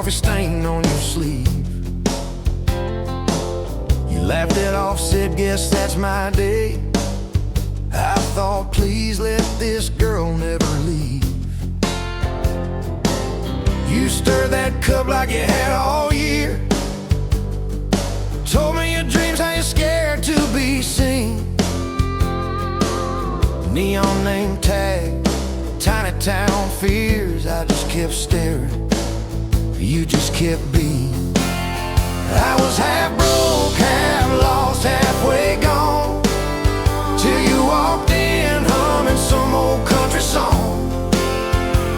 coffee stain on your sleeve. You laughed it off, said, guess that's my day. I thought, please let this girl never leave. You stirred that cup like you had all year. Told me your dreams, how you're scared to be seen. Neon name tag, tiny town fears. I just kept staring, you just kept being. I was half broke, half lost, halfway gone, till you walked in humming some old country song.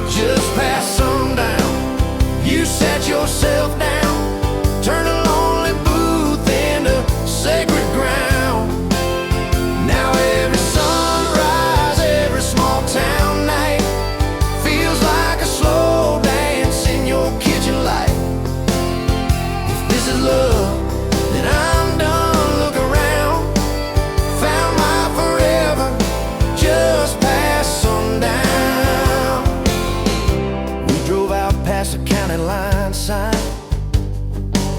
Just past sundown, you sat yourself down, turned a lonely booth into sacred ground. Now every sunrise, every small town night feels like a slow dance in your kitchen light. If this is love, then I'm done. Look around, found my forever just past sundown. We drove out past the county line sign,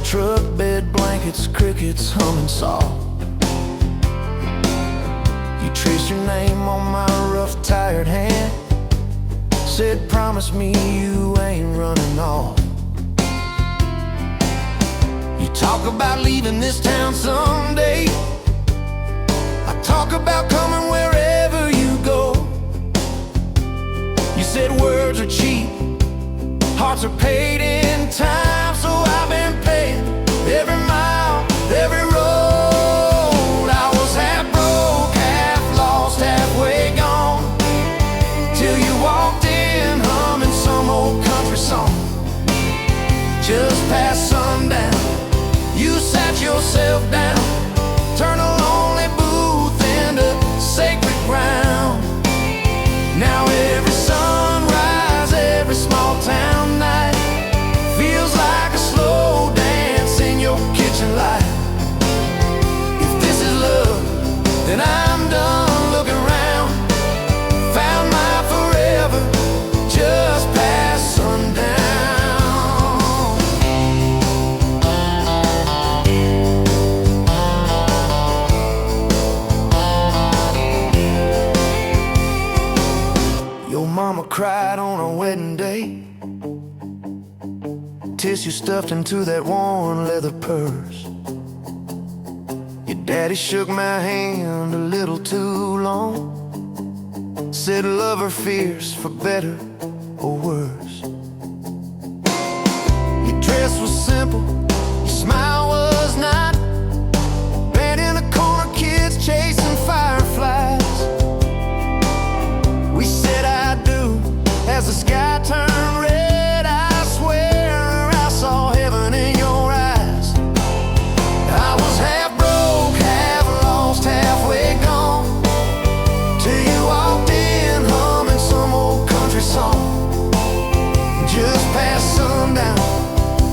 truck bed blankets, crickets humming soft. You traced your name on my rough, tired hand, said, promise me you ain't running off. You talk about leaving this town someday, I talk about coming wherever you go. You said words are cheap, hearts are paid in time, so I've been paying every mile, every road. I was half broke, half lost, halfway gone, till you walked in humming some old country song. Just past sundown, you sat yourself down, turned a lonely booth into sacred ground. Now every sunrise, every small town night feels like a slow dance in your kitchen light. If this is love, then I'm done. Looking around, found my forever just past sundown. Your mama cried on our wedding day, tissue stuffed into that worn leather purse. Your daddy shook my hand a little too long, said love her fierce for better or worse. Your dress was simple, your smile was not, bent in a corner, kids chasing fireflies. We said I do as the sky turned red. I swear I saw heaven in your eyes. I was half broke, half lost, halfway gone, till you walked in humming some old country song. Just past sundown,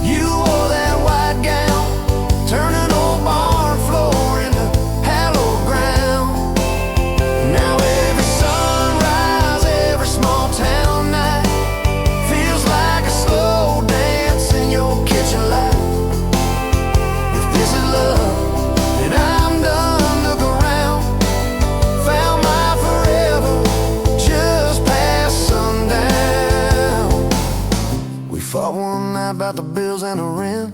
you wore that white gown, turning old barn floor into hallowed ground. Now every sunrise, every small town night feels like a slow dance in your kitchen light. If this is love, then I'm done. Look around, found my forever just past sundown. We fought one night about the bills and the rent,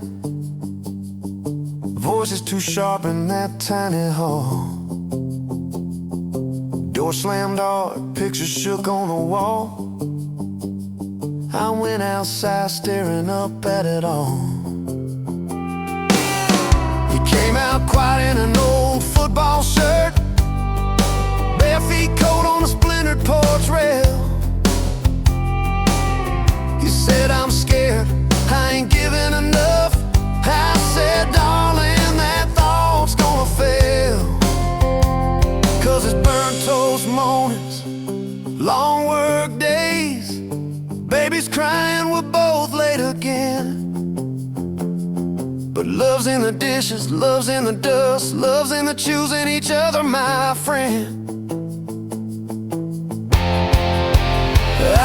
voices too sharp in that tiny hall. Door slammed hard, pictures shook on the wall. I went outside staring up at it all. You came out quiet in an old football shirt, bare feet cold on a splintered porch rail. You said, I'm scared, I ain't giving enough. I said, darling, that thought's gonna fail. 'Cause it's burnt toast mornings, long work days, babies crying, we're both late again. But love's in the dishes, love's in the dust, love's in the choosing each other, my friend.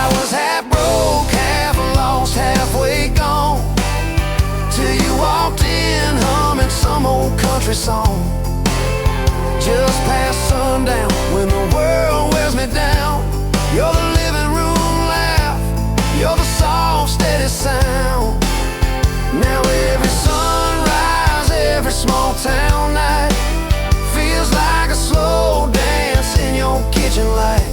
I was half broke, half lost, halfway gone, country song. Just past sundown, when the world wears me down, you're the living room laugh, you're the soft, steady sound. Now every sunrise, every small town night feels like a slow dance in your kitchen light.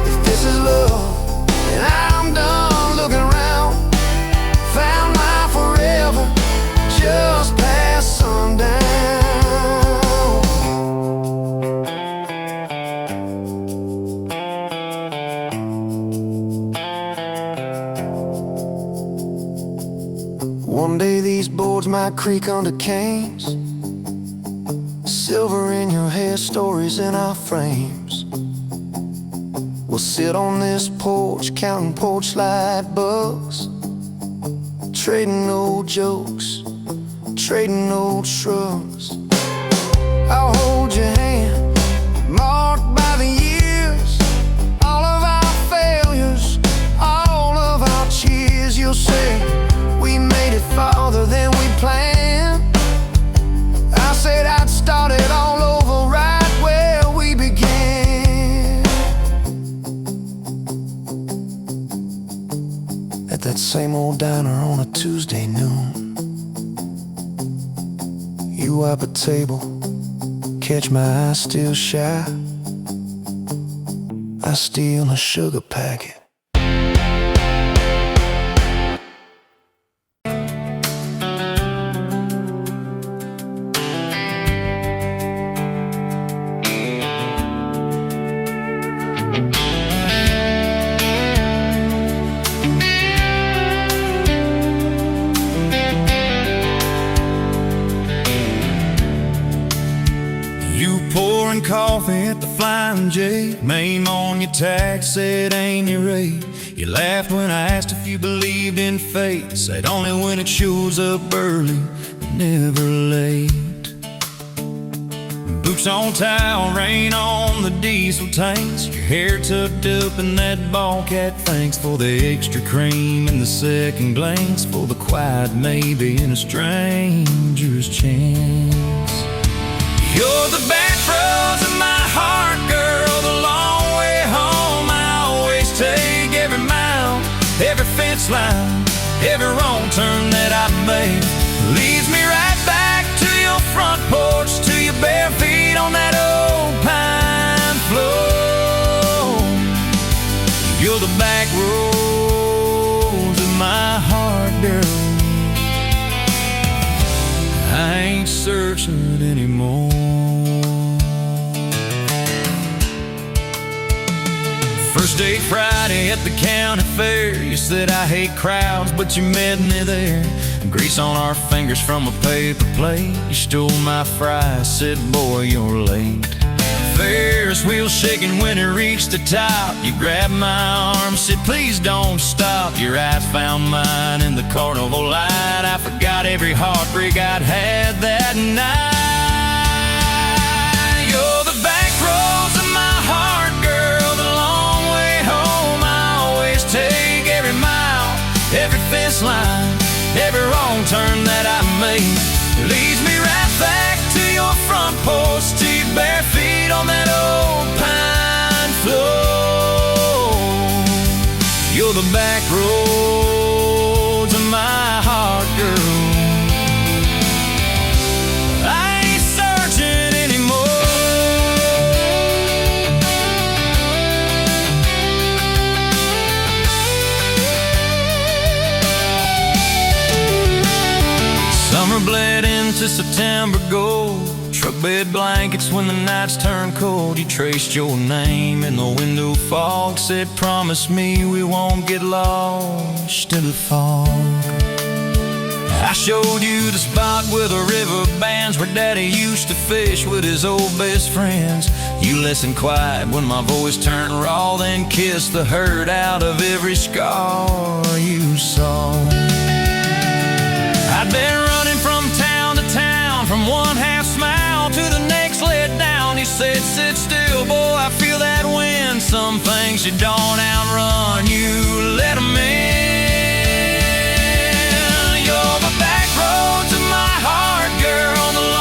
If this is love, then I'm done looking around. Found my forever just past sundown. One day these boards might creak under canes, silver in your hair, stories in our frames. We'll sit on this porch, counting porch light bugs, trading old jokes, trading old shrugs. I'll hold your hand, marked by the years, all of our failures, all of our cheers. You'll say, we made it farther than we planned. I said I'd start it all over right where we began. At that same old diner on a Tuesday noon, you wipe a table, catch my eye still shy. I steal a sugar packet. Pouring coffee at the Flying J, name on your tag said ain't your rate. You laughed when I asked if you believed in fate, said only when it shows up early, never late. Boots on towel, rain on the diesel tanks, your hair tucked up in that ball cat. Thanks for the extra cream and the second glance, for the quiet maybe in a stranger's chance. You're the back roads of my heart, girl, the long way home. I always take every mile, every fence line, every wrong turn that I make leads me right back to your front porch, to your bare feet on that old pine floor. You're the back roads of my heart, girl. I ain't searching anymore. First date Friday at the county fair, you said I hate crowds, but you met me there. Grease on our fingers from a paper plate, you stole my fries, said boy you're late. Ferris wheel shaking when it reached the top, you grabbed my arm, said please don't stop. Your eyes found mine in the carnival light, I forgot every heartbreak I'd had that night. You're the back roads of my heart, girl, the long way home. I always take every mile, every fence line, every wrong turn that I make leads me right back to your front porch, to your bare feet on that old pine floor. You're the back roads of my heart, girl. I ain't searching anymore. Summer bled into September gold, truck bed blankets when the nights turn cold. You traced your name in the window fog, said promise me we won't get lost in the fog. I showed you the spot where the river bands, where Daddy used to fish with his old best friends. You listened quiet when my voice turned raw, then kissed the hurt out of every scar you saw. I'd been running from town to town, from one half smile to the next let down. You said sit still, boy, I feel that wind. Some things you don't outrun, you let them in. You're the back roads of my heart, girl, the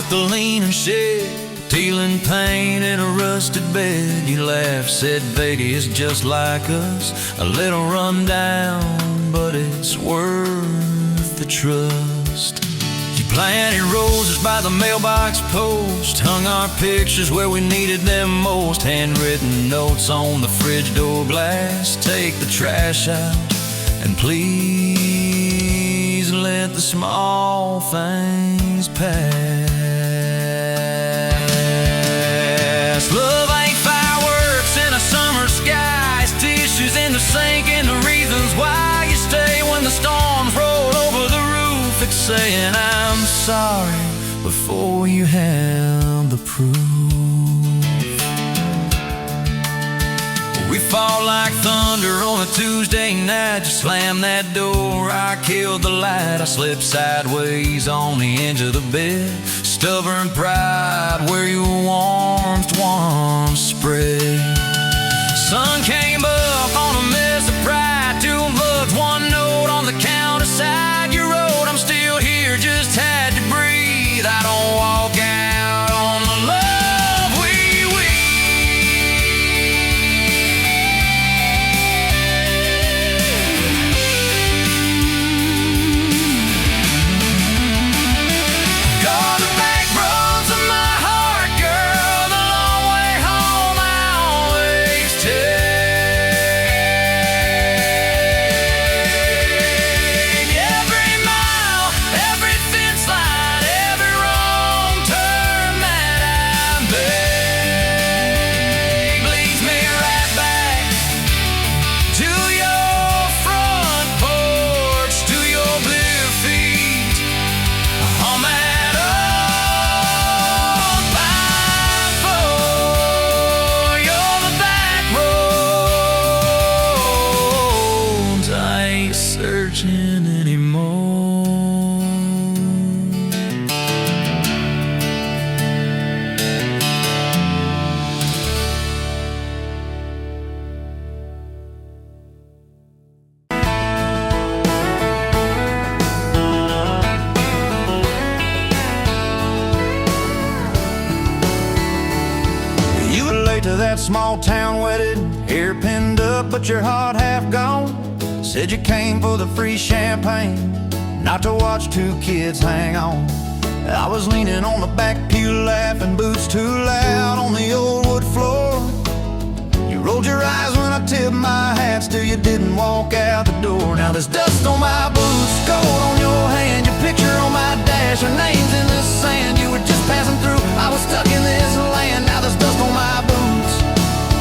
the leaning shed, peeling paint in a rusted bed. You laughed, said Vegas is just like us, a little run down, but it's worth the trust. You planted roses by the mailbox post, hung our pictures where we needed them most, handwritten notes on the fridge door glass. Take the trash out and please let the small things pass. Love ain't fireworks in a summer sky, it's tissues in the sink and the reasons why you stay when the storms roll over the roof. It's saying I'm sorry before you have the proof. We fall like thunder on a Tuesday night. You slam that door, I killed the light. I slipped sideways on the edge of the bed. Stubborn pride where your warmth once spread. Sun came up on a mess of pride. 2 bucks, 1 note on the counter side. You wrote, I'm still here, just had to breathe. I don't walk out on the love searching anymore. You were late to that small town wedding, hair pinned up but your heart half gone. Said you came for the free champagne, not to watch 2 kids hang on. I was leaning on the back pew laughing, boots too loud on the old wood floor. You rolled your eyes when I tipped my hat, still you didn't walk out the door. Now there's dust on my boots, gold on your hand, your picture on my dash, your name's in the sand. You were just passing through, I was stuck in this land. Now there's dust on my boots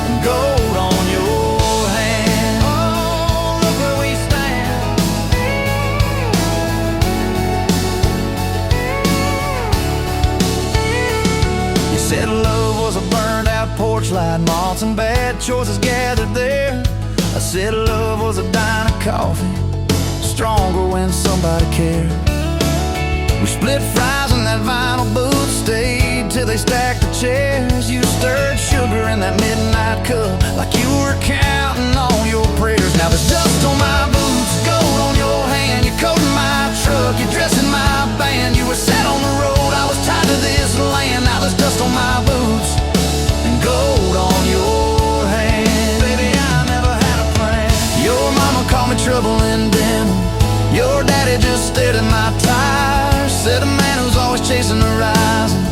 and gold on your said love was a burned out porch light, moths and bad choices gathered there. I said love was a dime of coffee, stronger when somebody cared. We split fries in that vinyl booth, stayed till they stacked the chairs. You stirred sugar in that midnight cup like you were counting on your prayers. Now there's dust on my boots, gold on your hand, you're coating my truck, you're dressing my band. You were set on the road, I was tied to this land. Now there's dust on my boots and gold on your hand. Baby, I never had a plan. Your mama called me trouble in denim, your daddy just stared at my tires. Said a man who's always chasing the horizon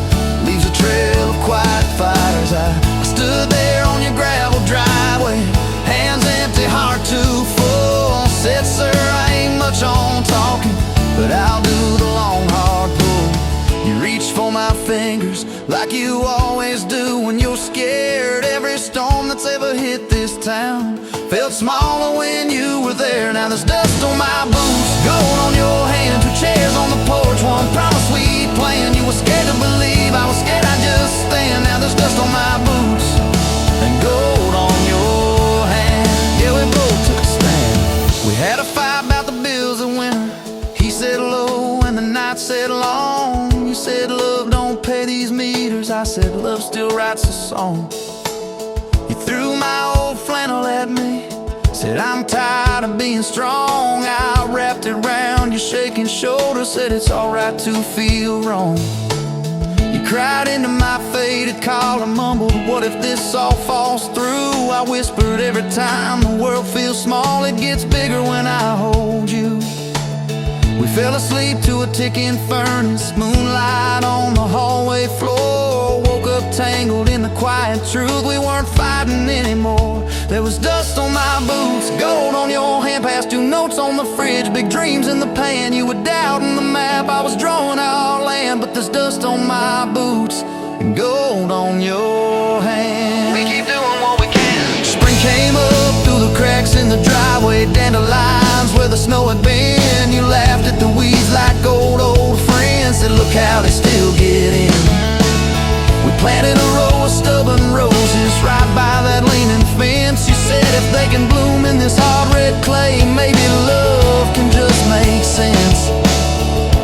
leaves a trail of quiet fires. I stood there on your gravel driveway, hands empty, heart too full. Said, sir, I ain't much on talking, but I'll do the long hard pull. You reached for my fingers like you always do when you're scared. Every storm that's ever hit this town felt smaller when you were there. Now there's dust on my boots, gold on your hand, 2 chairs on the porch, 1 promise we planned. You were scared to believe, I was scared I'd just stand. Now there's dust on my boots and gold on your hand. Yeah, we both took a stand. We had a fight about the bills of winter. He said low and the night said long. You said love don't pay these meters, I said love still writes a song. You threw my old flannel at me, said I'm tired of being strong. I wrapped it round your shaking shoulder, said it's alright to feel wrong. cried into my faded collar, mumbled, what if this all falls through? I whispered, every time the world feels small, it gets bigger when I hold you. We fell asleep to a ticking furnace, moonlight on the hallway floor. Woke up tangled in the quiet truth, we weren't fighting anymore. There was dust on my boots, gold on your hand, past 2 notes on the fridge, big dreams in the pan. You were doubting the map, I was drawing our land, but there's dust on my boots and gold on your hand. We keep doing what we can. Spring came up through the cracks in the driveway, dandelions where the snow had been. You laughed at the weeds like old friends, said look how they still get in. We planted a row of stubborn roses right by that leaning fence. You said if they can bloom in this hard red clay, maybe love can just make sense.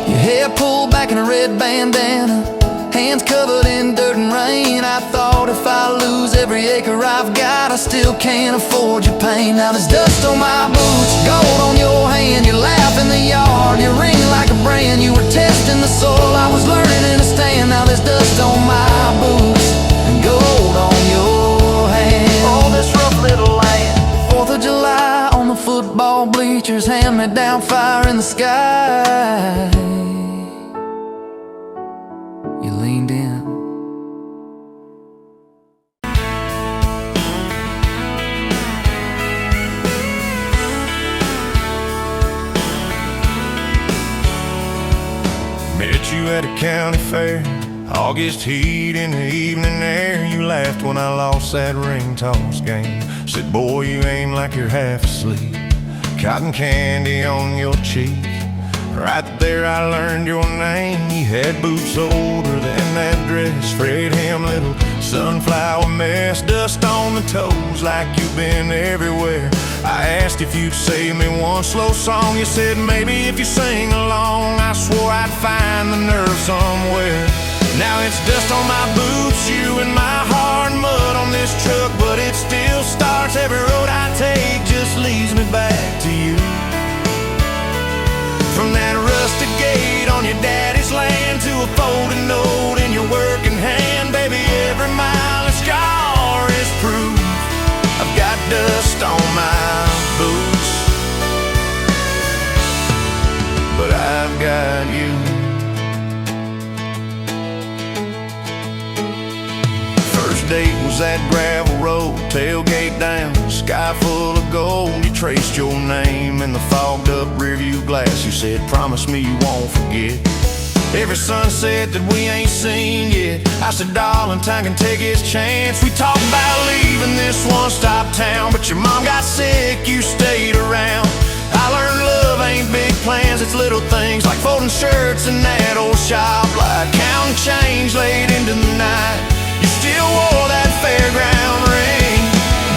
Your hair pulled back in a red bandana, hands covered in dirt and rain. I thought if I lose every acre I've got, I still can't afford your pain. Now there's dust on my boots, gold on your hand. You laugh in the yard, you ring like a brand. You were testing the soil, I was learning to understand. Now there's dust on my boots and gold on your hand. Oh, this rough little land. 4th of July on the football bleachers, hand-me-down fire in the sky. You leaned in. Met you at a county fair, August heat in the evening air. You laughed when I lost that ring toss game. Said, boy, you ain't like you're half asleep. Cotton candy on your cheek. Right there I learned your name. You had boots older than that dress, frayed hem, little sunflower mess, dust on the toes like you've been everywhere. I asked if you'd save me one slow song. You said maybe if you sing along. I swore I'd find the nerve somewhere. Now it's dust on my boots, you and my heart, mud on this truck, but it still starts. Every road I take just leads me back to you. From that rusted gate on your daddy's land to a folded note in your working hand, baby, every mile and scar is proof I've got dust on my boots, but I've got you. First date was that gravel road, tailgate down, sky full of gold. You traced your name in the fogged up rearview glass. You said, promise me you won't forget every sunset that we ain't seen yet. I said, darling, time can take its chance. We talked about leaving this one-stop town, but your mom got sick, you stayed around. I learned love ain't big plans, it's little things like folding shirts in that old shop, like counting change late into the night. You still wore that fairground ring.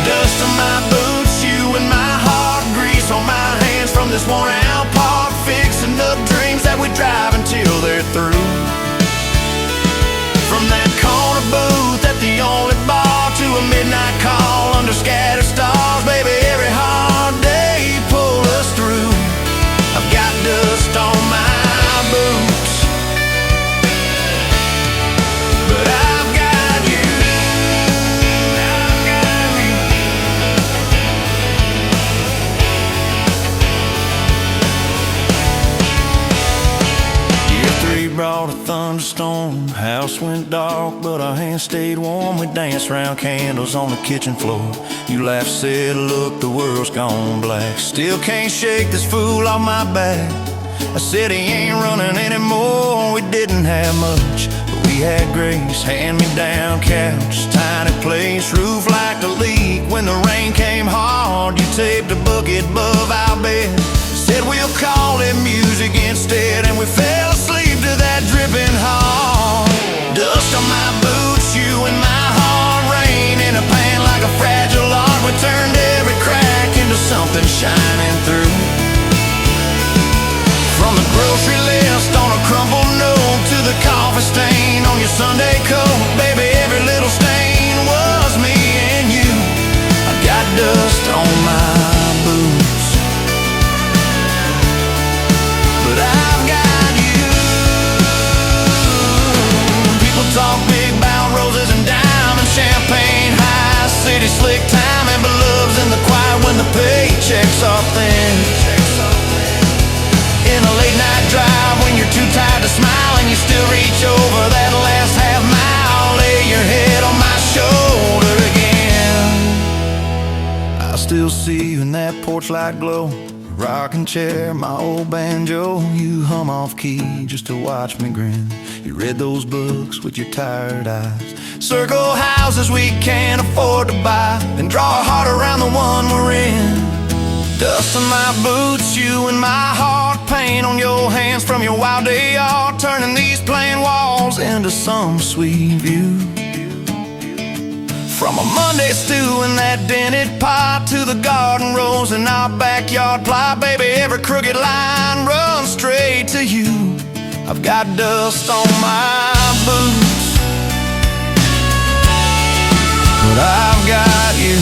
Dust on my boots, you and my heart, grease on my hands from this worn-out park, fixing up dreams that we drive until they're through. From that corner booth at the only bar to a midnight call under scattered stars, baby, every hard day pull us through. I've got dust on my boots, but I've got you. I've got you. Year 3 brought a thunderstorm. House went dark, but our hands stayed warm. We danced round candles on the kitchen floor. You laughed, said, look, the world's gone black. Still can't shake this fool off my back. I said he ain't running anymore. We didn't have much, but we had grace. Hand-me-down couch, tiny place, roof like a leak. When the rain came hard, you taped a bucket above our bed. Said we'll call it music instead, and we fell asleep to that dripping heart. Dust on my boots, you and my heart, rain in a pan like a fragile art. We turned every crack into something shining through. From the grocery list on a crumpled note to the coffee stain on your Sunday coat, baby, every little stain was me and you. I got dust on my boots, but I've got you. People talk city slick time, and beloved's in the quiet when the paychecks are thin. In a late night drive when you're too tired to smile and you still reach over that last half mile, lay your head on my shoulder again. I still see you in that porch light glow, rocking chair, my old banjo. You hum off key just to watch me grin. You read those books with your tired eyes, circle houses we can't afford to buy, then draw a heart around the one we're in. Dust on my boots, you and my heart, paint on your hands from your wild day yard, turning these plain walls into some sweet view. From a Monday stew in that dented pot to the garden rose in our backyard plot, baby, every crooked line runs straight to you. I've got dust on my boots, but I've got you.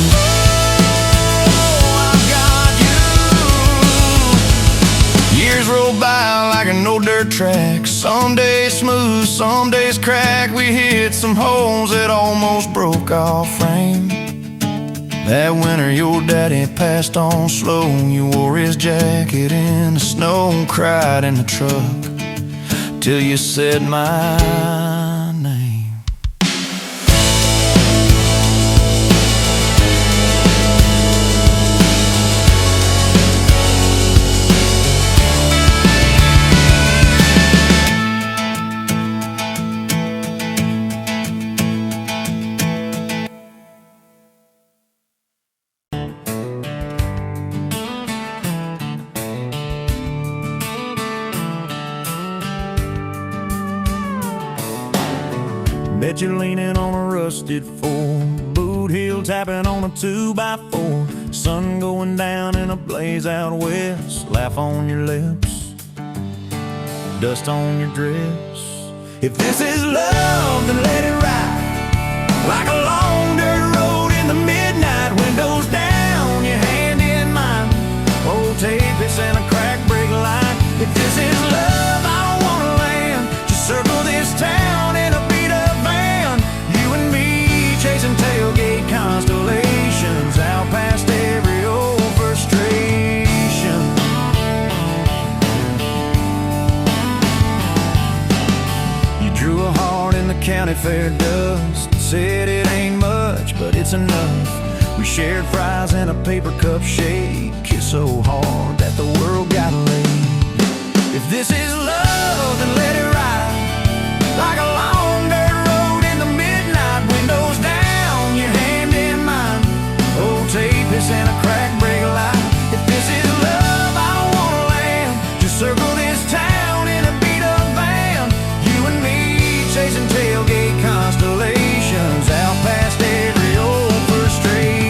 Years roll by like an old dirt track, some days smooth, some days crack. We hit some holes that almost broke our frame. That winter your daddy passed on slow. You wore his jacket in the snow and cried in the truck till you said my name. Bet you're leaning on a rusted four, boot heel tapping on a 2x4. Sun going down in a blaze out west, laugh on your lips, dust on your dress. If this is love, then let it ride like a long dirt road in the midnight. Windows down, your hand in mine, old tape, it's in a crack brake line. If this is love, I don't wanna land, just circle this town in a chasing tailgate constellations out past every old frustration. You drew a heart in the county fair dust, said it ain't much, but it's enough. We shared fries in a paper cup shake, kissed so hard that the world got laid. If this is love, then let it ride like a long dirt road in the midnight. Windows down, your hand in mine, old tape, it's in a crack brake light. If this is love, I don't wanna land, just circle this town in a beat up van. You and me chasing tailgate constellations out past every old frustration.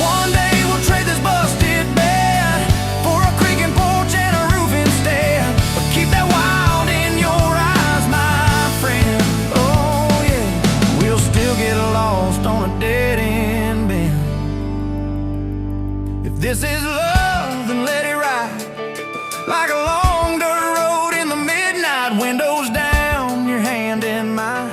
One day we'll trade this busted bed for a creaking porch and a roof instead. But keep that wild in your eyes, my friend. Oh yeah, we'll still get lost on a dead end bend. If this is love, then let it ride like a long dirt road in the midnight. Windows down, your hand in mine,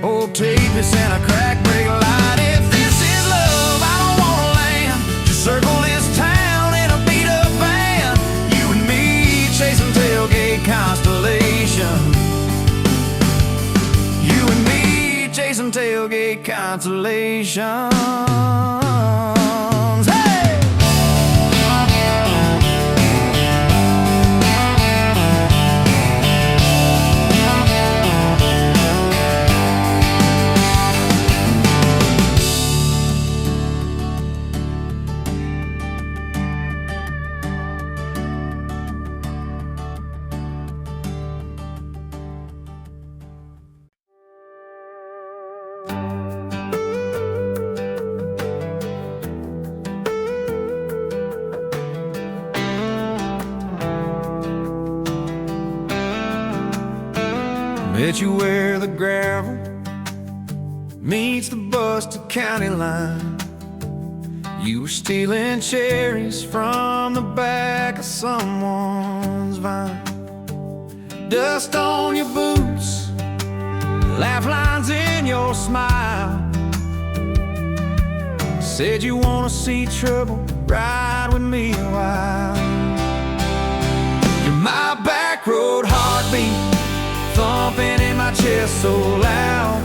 old tape, it's in a crack brake light. If this is love, I don't wanna land, just circle this town in a beat up van. You and me chasing tailgate constellations. You and me chasing tailgate constellations. Hey! Bet you where the gravel meets the busted county line, you were stealing cherries from the back of someone's vine. Dust on your boots, laugh lines in your smile. Said you wanna see trouble, ride with me a while. You're my back road heartbeat, thumping in my chest so loud.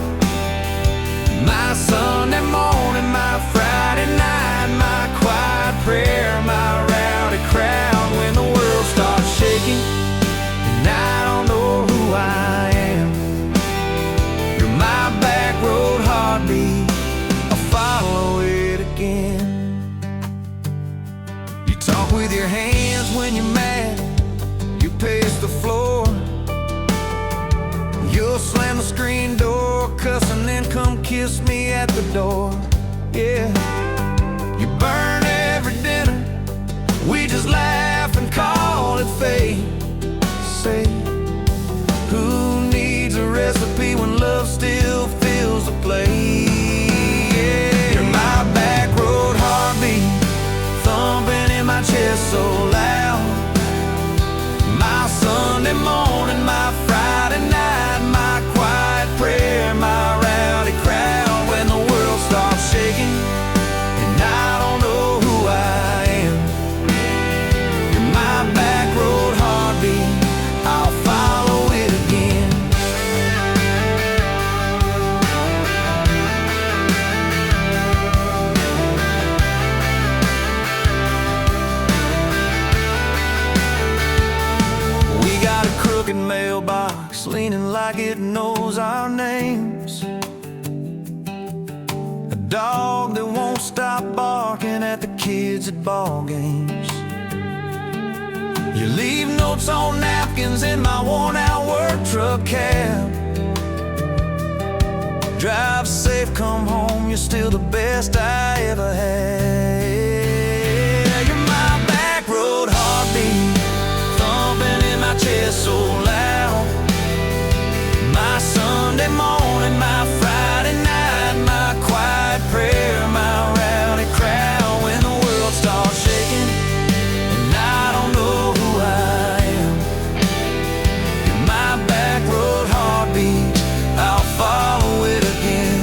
My Sunday morning, my Friday night, my quiet prayer, my rowdy crowd. When the world starts shaking and I don't know who I am, you're my back road heartbeat, I'll follow it again. You talk with your hands when you're mad, you pace the floor. You'll slam the screen door, cuss, and then come kiss me at the door. Yeah, you burn every dinner, we just laugh and call it fate. Say, who needs a recipe when love still fills the plate? Yeah, you're my back road heartbeat, thumping in my chest so loud. My Sunday morning, my Friday night, my quiet prayer, my rowdy crowd. When the world starts shaking and I don't know who I am, you're my back road heartbeat, I'll follow it again. We got a crooked mailbox leaning like it knows our names, a dog that won't stop barking at the kids at ball games. You leave notes on napkins in my worn-out work truck cab. Drive safe, come home, you're still the best I ever had. You're my back road heartbeat, thumping in my chest so loud. My Sunday morning, my Friday night, my quiet prayer, my rowdy crowd. When the world starts shaking and I don't know who I am, you're my back road heartbeat, I'll follow it again.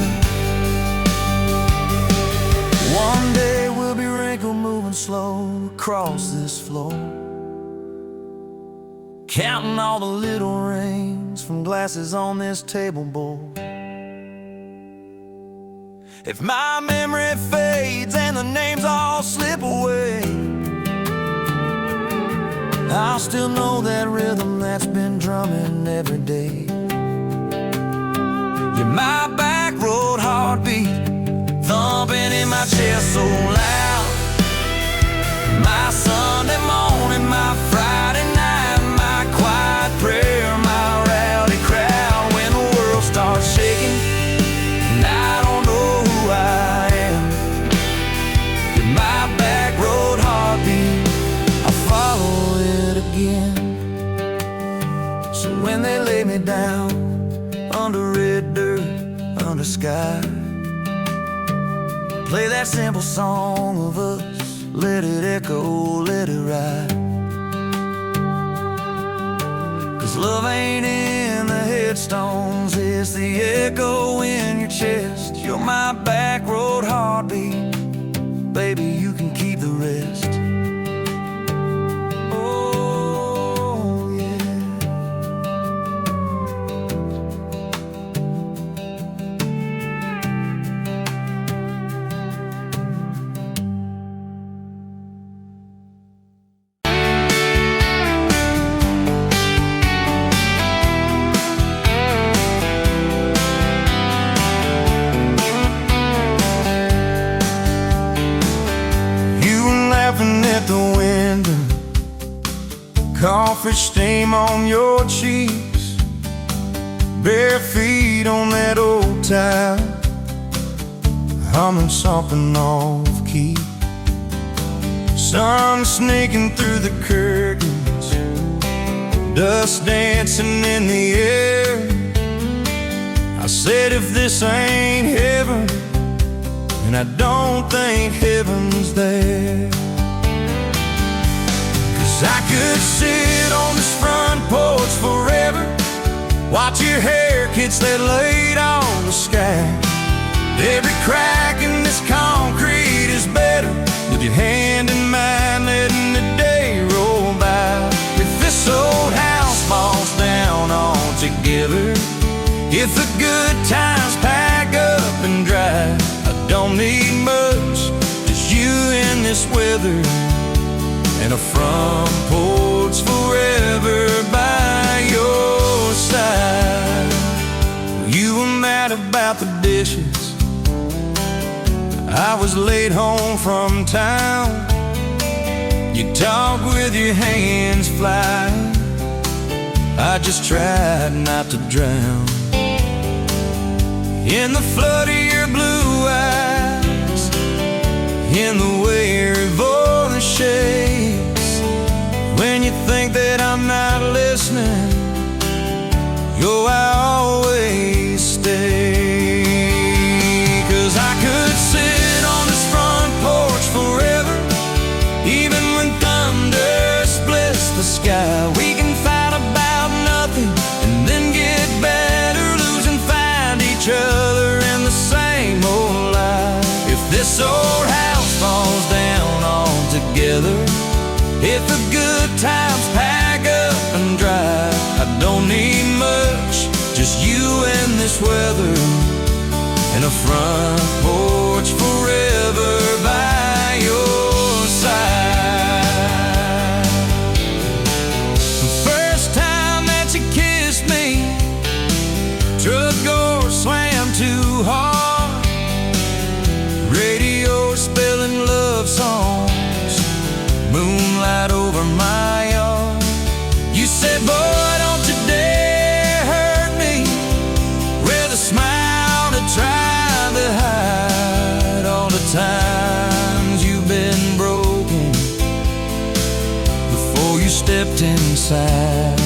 One day we'll be wrinkled, moving slow across this floor, counting all the little rings from glasses on this table board. If my memory fades and the names all slip away, I'll still know that rhythm that's been drumming every day. You're my back road heartbeat, thumping in my chest so loud. My Sunday morning, my Friday night, my quiet prayer, my rowdy crowd. When the world starts shaking and I don't know who I am, you're my back road heartbeat, I'll follow it again. So when they lay me down under red dirt, under sky, play that simple song of us, let it echo, let it ride. 'Cause love ain't in the headstones, it's the echo in your chest. You're my back road heartbeat, baby, you can keep the rest. Oh, yeah. At the window, coffee stain on your cheeks, bare feet on that old tile, humming something off key. Sun sneaking through the curtains, dust dancing in the air. I said, if this ain't heaven, and I don't think heaven's there. I could sit on this front porch forever, Watch your hair kids that laid on the sky. Every crack in this concrete is better with your hand in mine, letting the day roll by. If this old house falls down altogether, if the good times pack up and drive, I don't need much, just you in this weather, and a front porch forever by your side. You were mad about the dishes, I was late home from town. You talk with your hands flying, I just tried not to drown in the flood of your blue eyes, in the way your voice shakes. When you think that I'm not listening, yo, I always stay. 'Cause I could sit on this front porch forever, even when thunder splits the sky. We can fight about nothing and then get better, lose and find each other in the same old life. If this old house falls down altogether, if the good times pack up and drive, I don't need much, just you and this weather, and a front porch forever by your side. The first time that you kissed me, truck door slammed too hard, radio spelling love songs, moonlight over my yard. You said, boy, don't you dare hurt me, with a smile to try to hide all the times you've been broken before you stepped inside.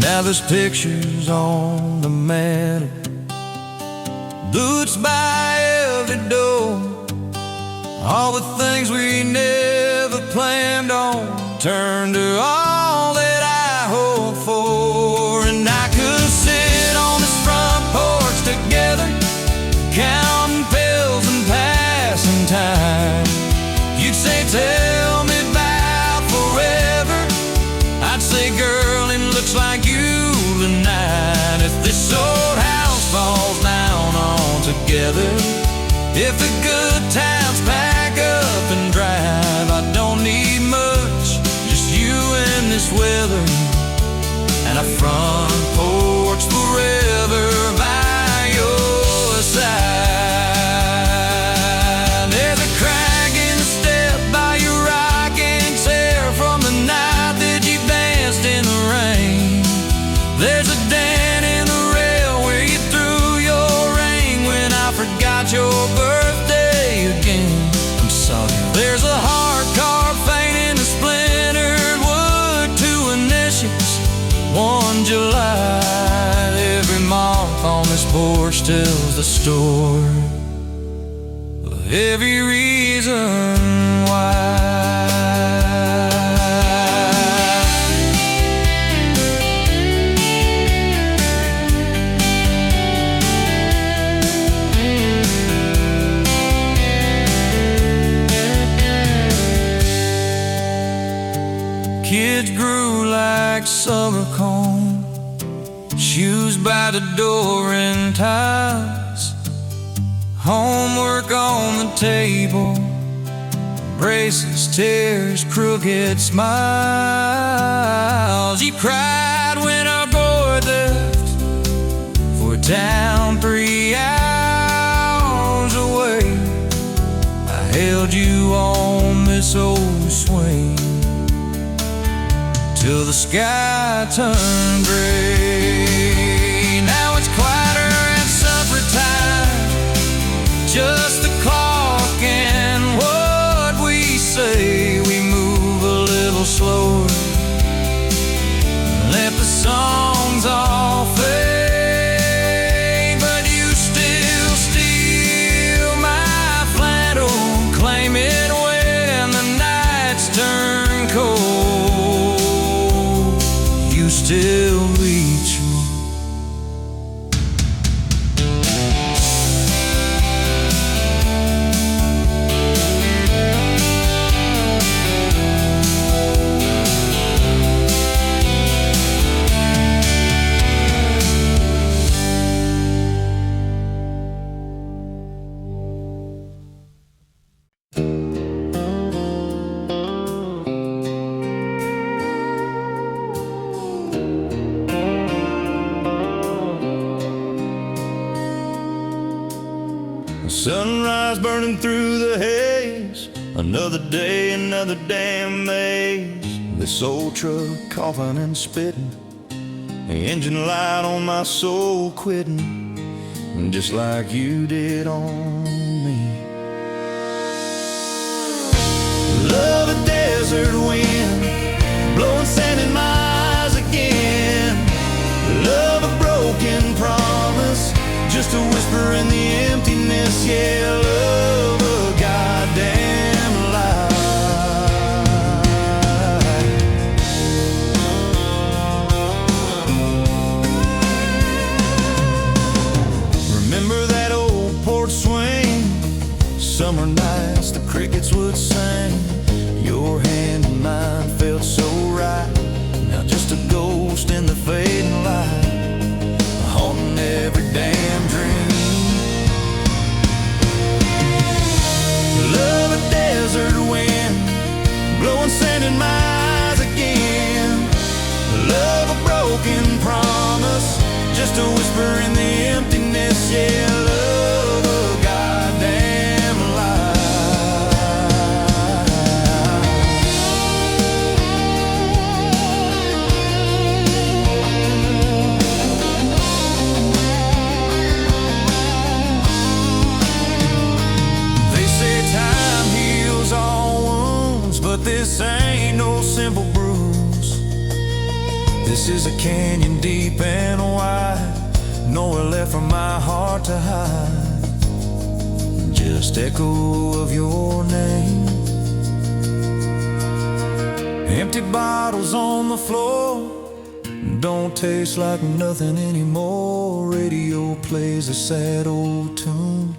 Now there's pictures on the mantle, boots by every door, all the things we never planned on turned to all that I hope for. And I could sit on this front porch together, counting pills and passing time. You'd say, tell me about forever, I'd say, girl, it looks like you tonight. If this old house falls down altogether, if the good times pack up and drive, I don't need much, just you and this weather, and a front porch forever by your side. There's a crack in the step by your rocking chair from the night that you danced in the rain. There's a dent in the rail where you threw your ring when I forgot your birthday again. I'm sorry. There's a hard carved fate in the splintered wood, two initials, 1 July. Every mark on this porch tells the story of every reason why. Kids grew like summer corn, shoes by the door and ties, homework on the table, braces, tears, crooked smiles. You cried when our boy left for a town 3 hours away. I held you on this old swing till the sky turned gray. Now it's quieter at supper time, just the clock and what we say. We move a little slower, let the songs all fade, but you still steal my flannel, claim it when the nights turn cold. Sunrise burning through the haze. Another day, another damn maze. This old truck coughing and spitting, the engine light on my soul quitting, just like you did on me. Love a desert wind, blowing sand in my eyes again. Love a broken promise, just a whisper in the emptiness. Yeah, love a goddamn lie. Remember that old porch swing, summer nights the crickets would sing. Your hand in mine felt so right, now just a ghost in the fading light, haunting every damn dream. Love a desert wind, blowing sand in my eyes again. Love a broken promise, just a whisper in the emptiness. Yeah, love a goddamn lie. They say time heals all wounds, but this ain't no simple bruise. This is a canyon deep and wide, nowhere left for my heart to hide. Just echo of your name. Empty bottles on the floor, don't taste like nothing anymore. Radio plays a sad old tune,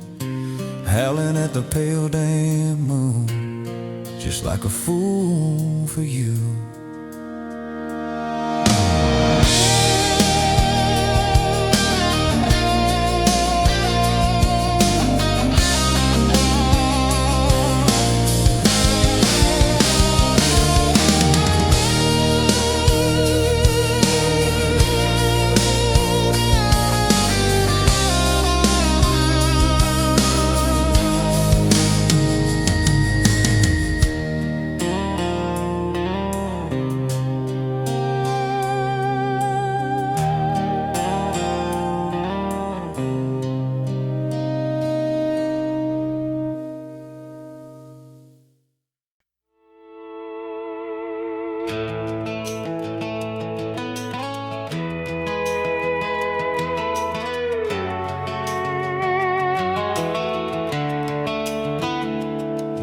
howling at the pale damn moon, just like a fool for you.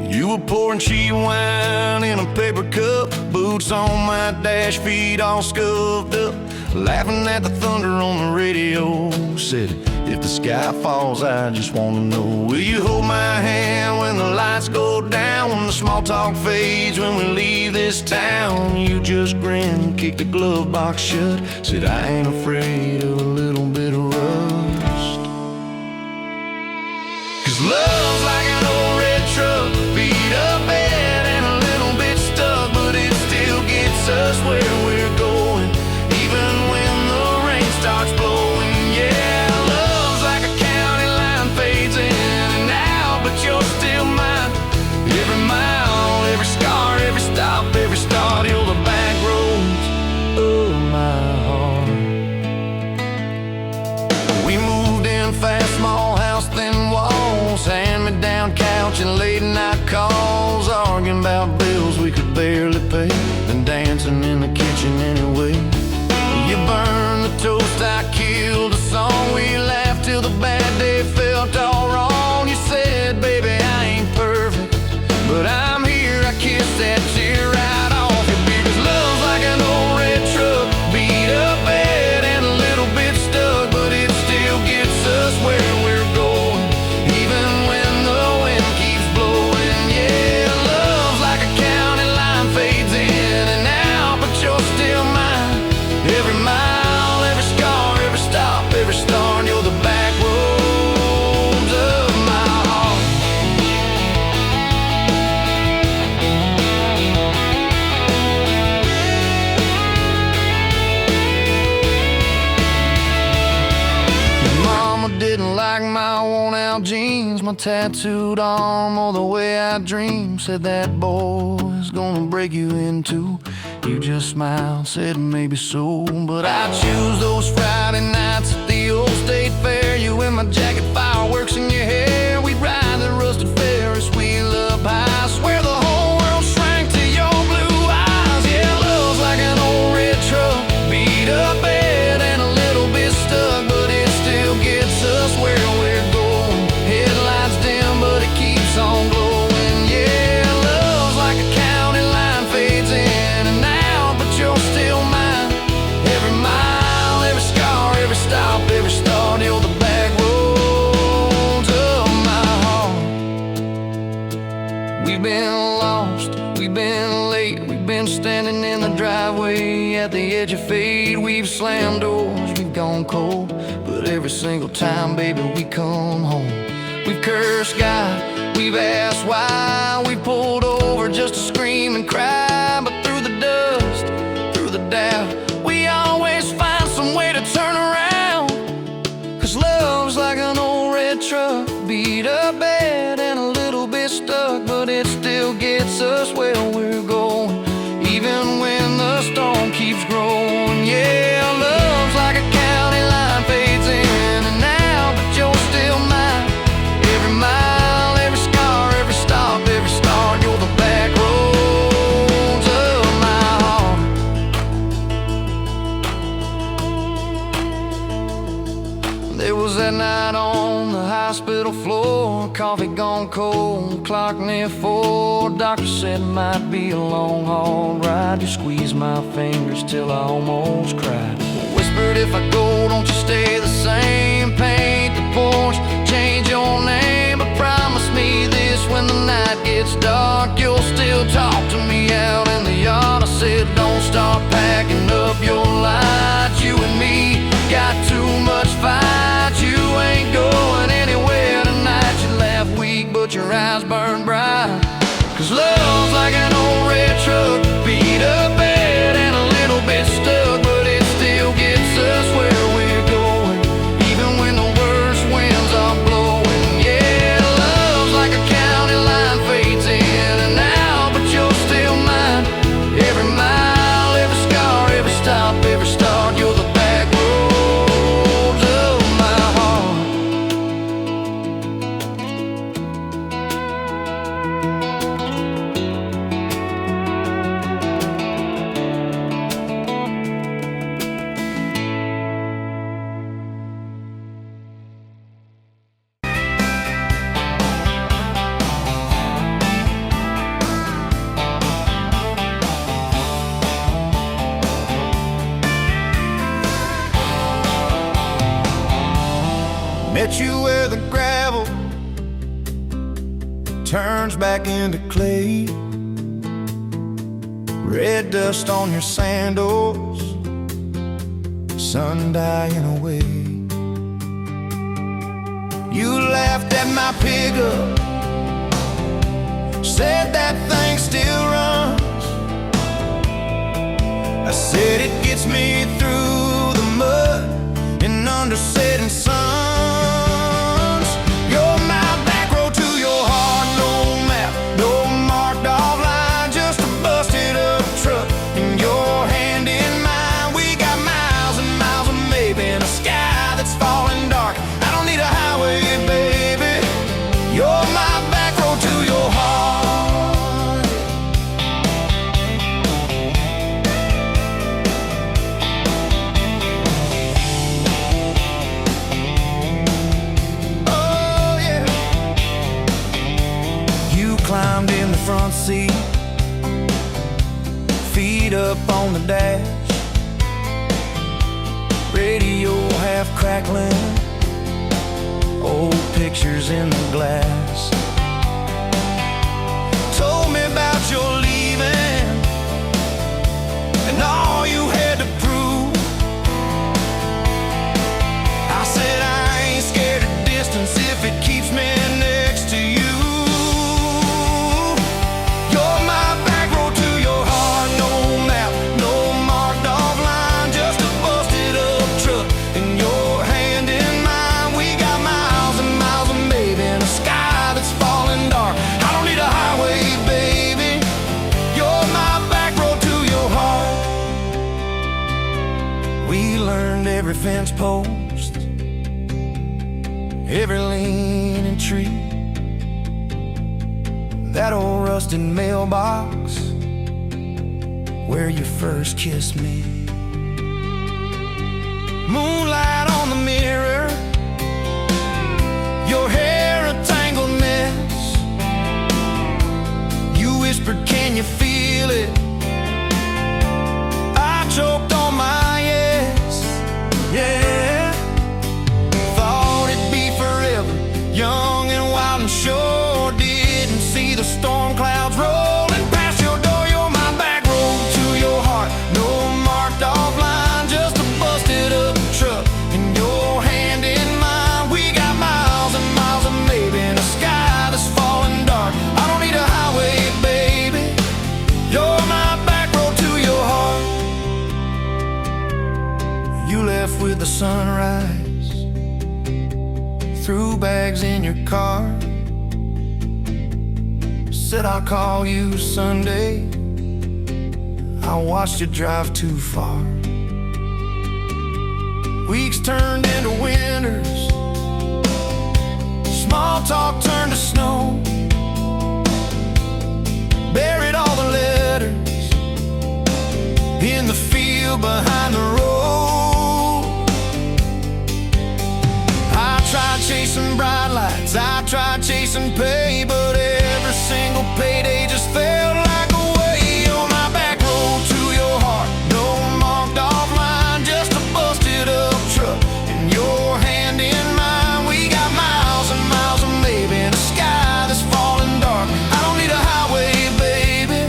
You were pouring cheap wine in a paper cup, boots on my dash, feet all scuffed up, laughing at the thunder on the radio. Said, if the sky falls, I just wanna know, will you hold my hand when the lights go down, when the small talk fades, when we leave this town? You just grinned, kicked the glove box shut, said, I ain't afraid of a little bit of rust. 'Cause love's like an old red truck, beat up bed and a little bit stuck, but it still gets us where we're going, even when the rain starts blowing. Yeah, love's like a county line, fades in and out, but you're still mine. Every mile, every scar, every stop, every start, you're the back roads of my heart. out jeans, my tattooed arm, or the way I dream. Said that boy's gonna break you in two. You just smiled, said maybe so. But I choose those Friday nights at the old state fair. You in my jacket, fireworks in your hair. We'd ride the rusted Ferris wheel up high. Swear the whole world shrank to your blue eyes. Yeah, love's like an old red truck, beat up bed and a little bit stuck, but it still gets us where we're going. Headlights dim, but it keeps on glowing. Yeah, love's like a county line, fades in and out, but you're still mine. Every mile, every scar, every stop, every start, you're the back roads of my heart. We've been lost, we've been late, we've been standing in the driveway at the edge of fate. We've slammed doors, we've gone cold, but every single time, baby, we come home. We've cursed God, we've asked why, we pulled over just to scream and cry. But through the dust, through the doubt, we always find some way to turn around. 'Cause love's like an old red truck, beat up bed and a little bit stuck, but it still gets us where we're going, even when the storm keeps growing. Yeah, love's like a county line, fades in and out, but you're still mine. Every mile, every scar, every stop, every start, you're the back roads of my heart. There was that night on the hospital floor, coffee gone cold, clock near 4. Doctor said it might be a long haul ride. You squeezed my fingers till I almost cried. Whispered, if I go, don't you stay the same. Paint the porch, change your name, but promise me this: when the night gets dark, you'll still talk to me out in the yard. I said, don't start packing up your lights. You and me got too much fight. You ain't going anywhere tonight. You laugh weak, but your eyes burn bright. 'Cause love's like an old red truck, beat up bed and a little bit stuck, but it still gets us where we're going, even when the worst winds are blowing. Yeah, love's like a county line, fades in and out, but you're still mine. Every mile, every scar, every stop, every start, you're the back roads of my heart. Met you where the gravel turns back into clay. Red dust on your sandals, sun dying away. You laughed at my pickup, said that thing still runs. I said it gets me through the mud and under setting suns. You're my back road to your heart, no map, no marked off line, just a busted up truck and your hand in mine. We got miles and miles of maybe in a sky that's falling dark. I don't need a highway, baby. You're my back road to your heart. Oh yeah. You climbed in the front seat, feet up on the dash, radio half crackling, old pictures in the glass. Told me about your leaving and all you had to prove. I said I ain't scared of distance if it keeps me next to you. You're my back road to your heart, no map, no marked off line, just a busted up truck and your hand in mine. We got miles and miles of maybe every fence post, every leaning tree, that old rusted mailbox where you first kissed me. Moonlight on the mirror, your hair a tangled mess. You whispered, "Can you feel it?" I choked on my yes, yeah. Thought it'd be forever, young and wild, and sure didn't see the storm clouds rolling past your door. You're my back road to your heart, no marked off line, just a busted up truck and your hand in mine. We got miles and miles of maybe in a sky that's falling dark. I don't need a highway, baby, you're my back road to your heart. You left with the sunrise, threw bags in your car, said I'll call you Sunday. I watched you drive too far. Weeks turned into winters, small talk turned to snow. Buried all the letters in the field behind the road. I tried chasing bright lights, I tried chasing pay, but every single payday just felt like a way. On my back road to your heart, no marked off line, just a busted up truck and your hand in mine. We got miles and miles of maybe in a sky that's falling dark. I don't need a highway, baby,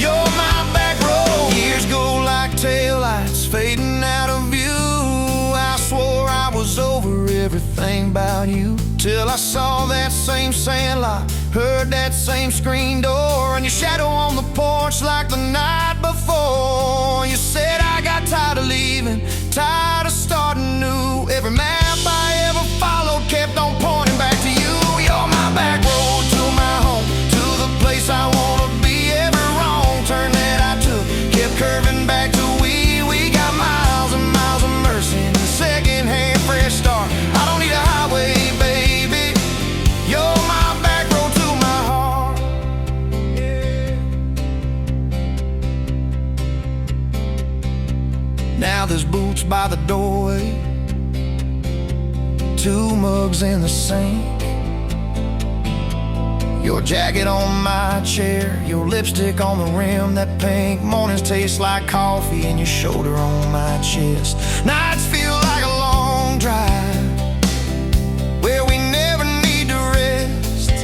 you're my back road. Years go like taillights fading out of view. I swore I was over everything about you, till I saw that same sandlot, heard that same screen door, and your shadow on the porch like the night before. You said I got tired of leaving, tired of starting new. Every map I ever followed kept on pointing back to you. You're my back road to my home, to the place I wanna be. Every wrong turn that I took kept curving back to we got miles and miles of mercy and a second-hand fresh start. I don't need a highway, baby, you're my back road to my heart, yeah. Now there's boots by the doorway, two mugs in the sink, your jacket on my chair, your lipstick on the rim, that pink. Mornings taste like coffee and your shoulder on my chest. Nights feel like a long drive where we never need to rest.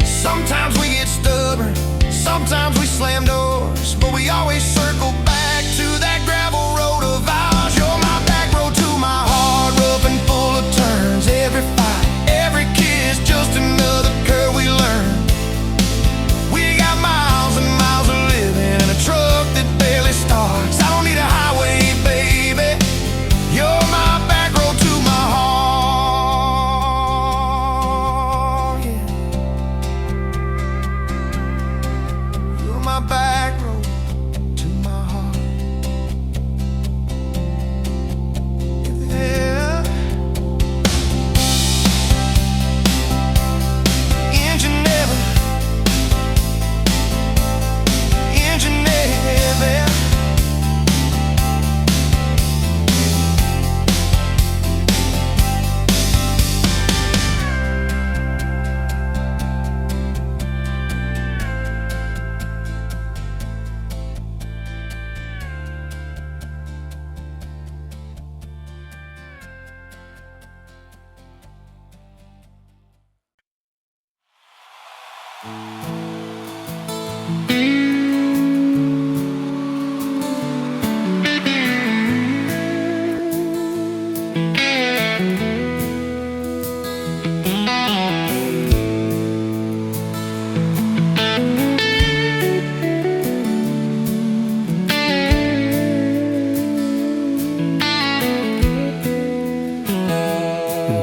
Sometimes we get stubborn, sometimes we slam doors, but we always circle back to that gravel road of ours. You're my back road to my heart, rough and full of turns. Every fight, every kiss, just another curve we learn. We got miles and miles of living in a truck that barely starts. I don't need a highway, baby, you're my back road to my heart, yeah. You're my back road to my heart, yeah. Engine never, engine never.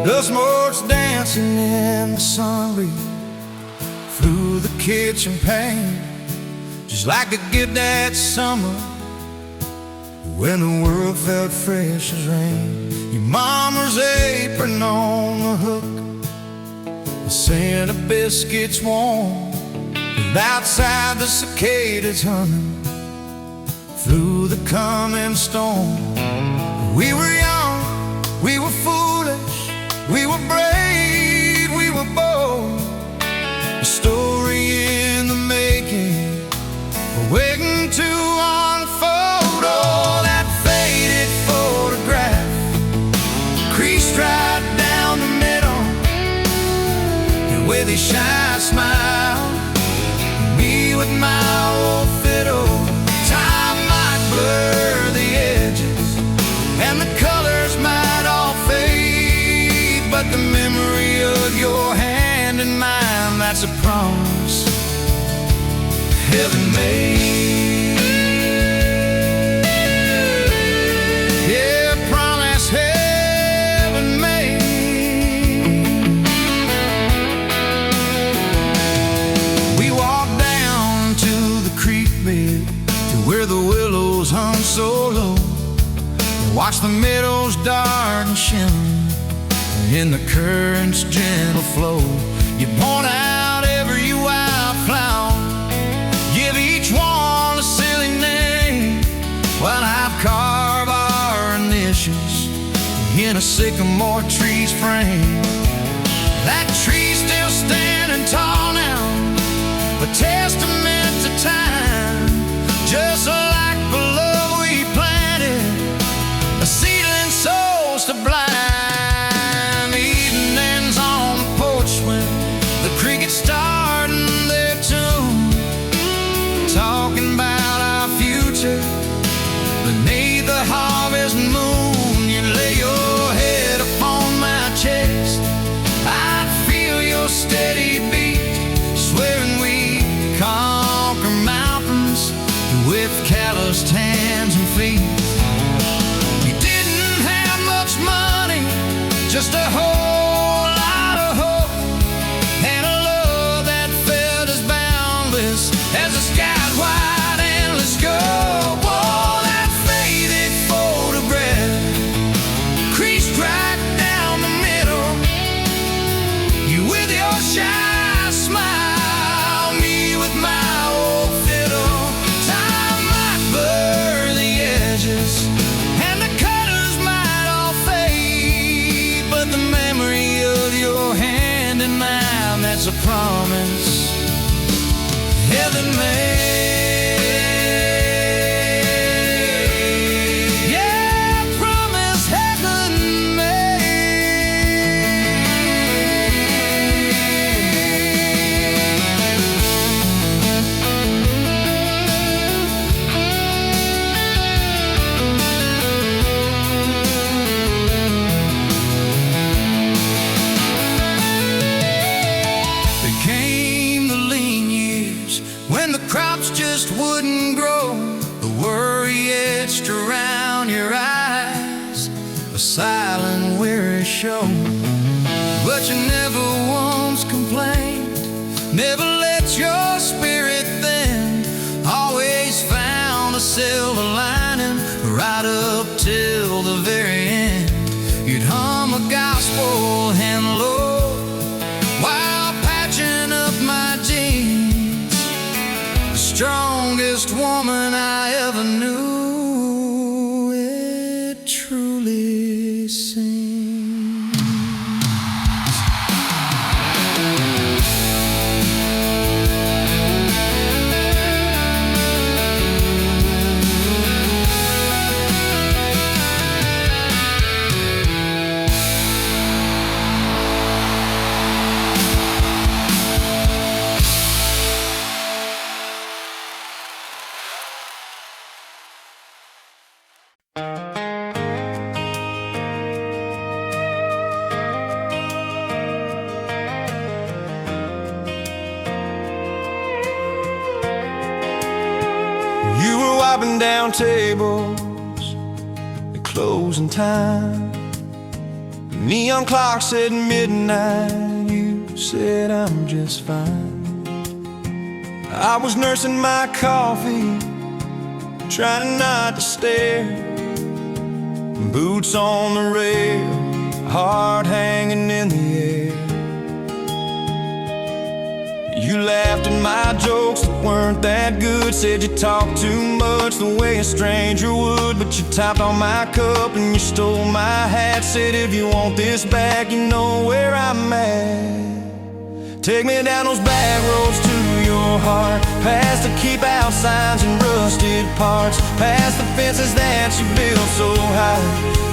Dust motes dancing in the sun breeze through the kitchen pane, just like the gift that summer when the world felt fresh as rain. Your mama's apron on the hook, the scent of biscuits warm, and outside the cicadas humming through the coming storm. We were young, we were foolish, we were brave, we were bold. A story in the making, waiting to unfold. Oh, that faded photograph, creased right down the middle, and with a shy smile, me with my old fiddle. Time might blur the edges, and the colors might all fade, but the memory of your hand in mine, that's a promise heaven made. Yeah, promise heaven made. We walked down to the creek bed, to where the willows hung so low, watch the meadows dark and shimmer in the current's gentle flow. You point out every wildflower, give each one a silly name, while I carve our initials in a sycamore tree's frame. That tree's still standing tall now, a testament to time, just like the love we planted, a seedling souls to blind. Evenings on the porch when the crickets starting their tune, talking about our future beneath the harvest moon. You lay your head upon my chest, I'd feel your steady beat, swearing we'd conquer mountains with calloused hands and feet. You didn't have much money, just a whole lot of hope, and a love that felt as boundless as a sky's wide endless scope. Oh, that faded photograph, creased right down the middle, you with your shy smile, me with my old fiddle. Time might blur the edges, and the colors might all fade, but the memory of your hand in mine, that's a promise heaven made. Yeah, promise heaven There came the lean years when the crops just wouldn't grow, the worry etched around your eyes, a silent weary show. But you never once complained, never let your spirit thin, always found a silver lining right up till the very end. You'd hum a gospel hymn low while patching up my jeans, the strongest woman I ever knew, it truly seems. You were wiping down tables at closing time. Neon clock said midnight. You said I'm just fine. I was nursing my coffee trying not to stare. Boots on the rail, heart hanging in the air. You laughed at my jokes that weren't that good. Said you talked too much the way a stranger would. But you tapped on my cup and you stole my hat. Said if you want this back, you know where I'm at. Take me down those back roads to your heart, past the keep out signs and rusted parts, past the fences that you built so high,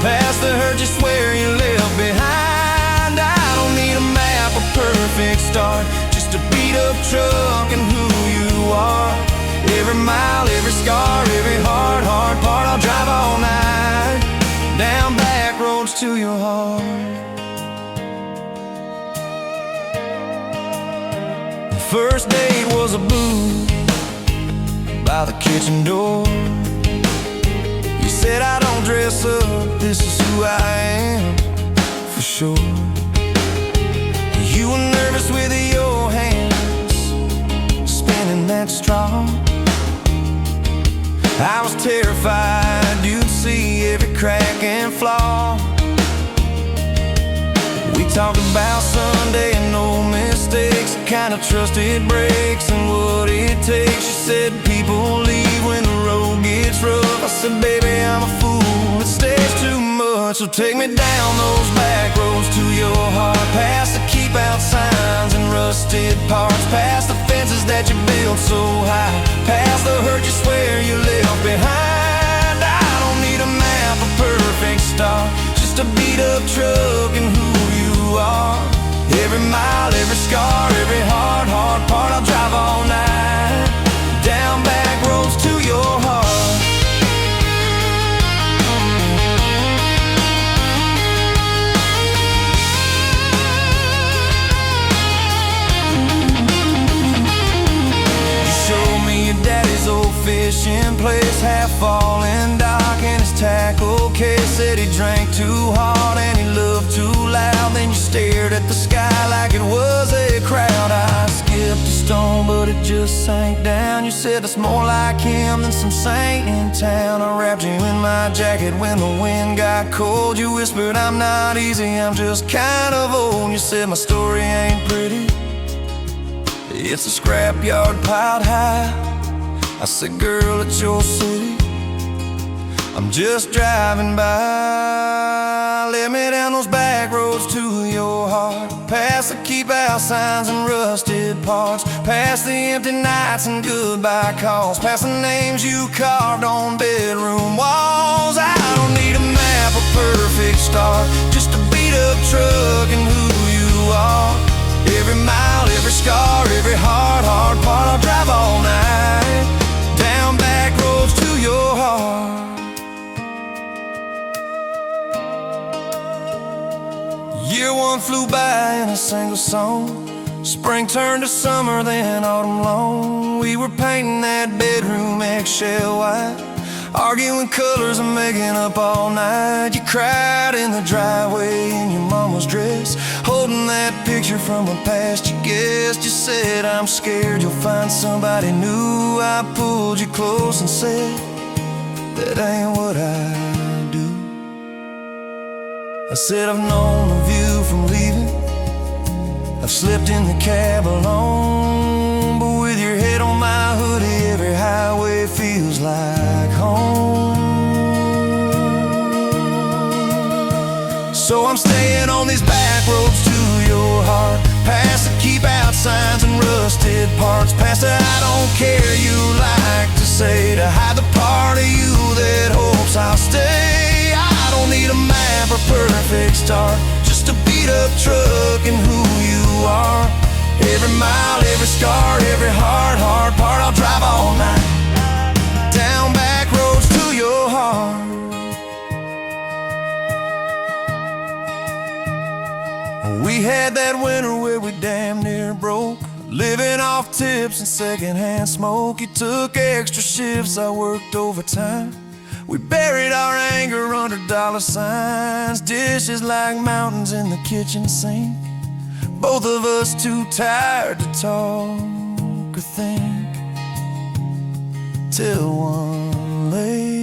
past the hurt you swear you left behind. I don't need a map, a perfect start, just a beat up truck and who you are. Every mile, every scar, every hard part, I'll drive all night down back roads to your heart. First date was a booth by the kitchen door. You said I don't dress up, this is who I am, for sure. You were nervous with your hands spinning that straw. I was terrified you'd see every crack and flaw. We talked about Sunday and no mistakes, the kind of trust it breaks and what it takes. She said people leave when the road gets rough. I said baby I'm a fool, it stays too much. So take me down those back roads to your heart, past the keep out signs and rusted parts, past the fences that you built so high, past the hurt you swear you left behind. I don't need a map, a perfect start, just a beat up truck and who you are. Every mile, every scar, every hard part, I'll drive all night down back roads to your heart. You showed me your daddy's old fishing place, half fallen dock and his tackle case. Said he drank too hard and he loved too loud. Then you stared at the sky like it was a crowd. I skipped a stone but it just sank down. You said that's more like him than some saint in town. I wrapped you in my jacket when the wind got cold. You whispered I'm not easy, I'm just kind of old. You said my story ain't pretty, it's a scrapyard piled high. I said girl, it's your city, I'm just driving by. Let me down those back roads to your heart, past the keep out signs and rusted parts, past the empty nights and goodbye calls, past the names you carved on bedroom walls. I don't need a map, a perfect start, just a beat up truck and who you are. Every mile, every scar, every hard part, I'll drive all night down back roads to your heart. Year one flew by in a single song. Spring turned to summer, then autumn long. We were painting that bedroom eggshell white, arguing colors and making up all night. You cried in the driveway in your mama's dress, holding that picture from a past you guessed. You said I'm scared you'll find somebody new. I pulled you close and said that ain't what I do. I said I've known the view from leaving, I've slept in the cab alone, but with your head on my hoodie, every highway feels like home. So I'm staying on these back roads to your heart, past the keep out signs and rusted parts, past the I don't care you like to say, to hide the part of you that hopes I'll stay. I don't need a map or perfect start, just a beat up truck and who you are. Every mile, every scar, every hard part, I'll drive all night down back roads to your heart. We had that winter where we damn near broke, living off tips and secondhand smoke. You took extra shifts, I worked overtime. We buried our anger under dollar signs, dishes like mountains in the kitchen sink, both of us too tired to talk or think, till one lonely.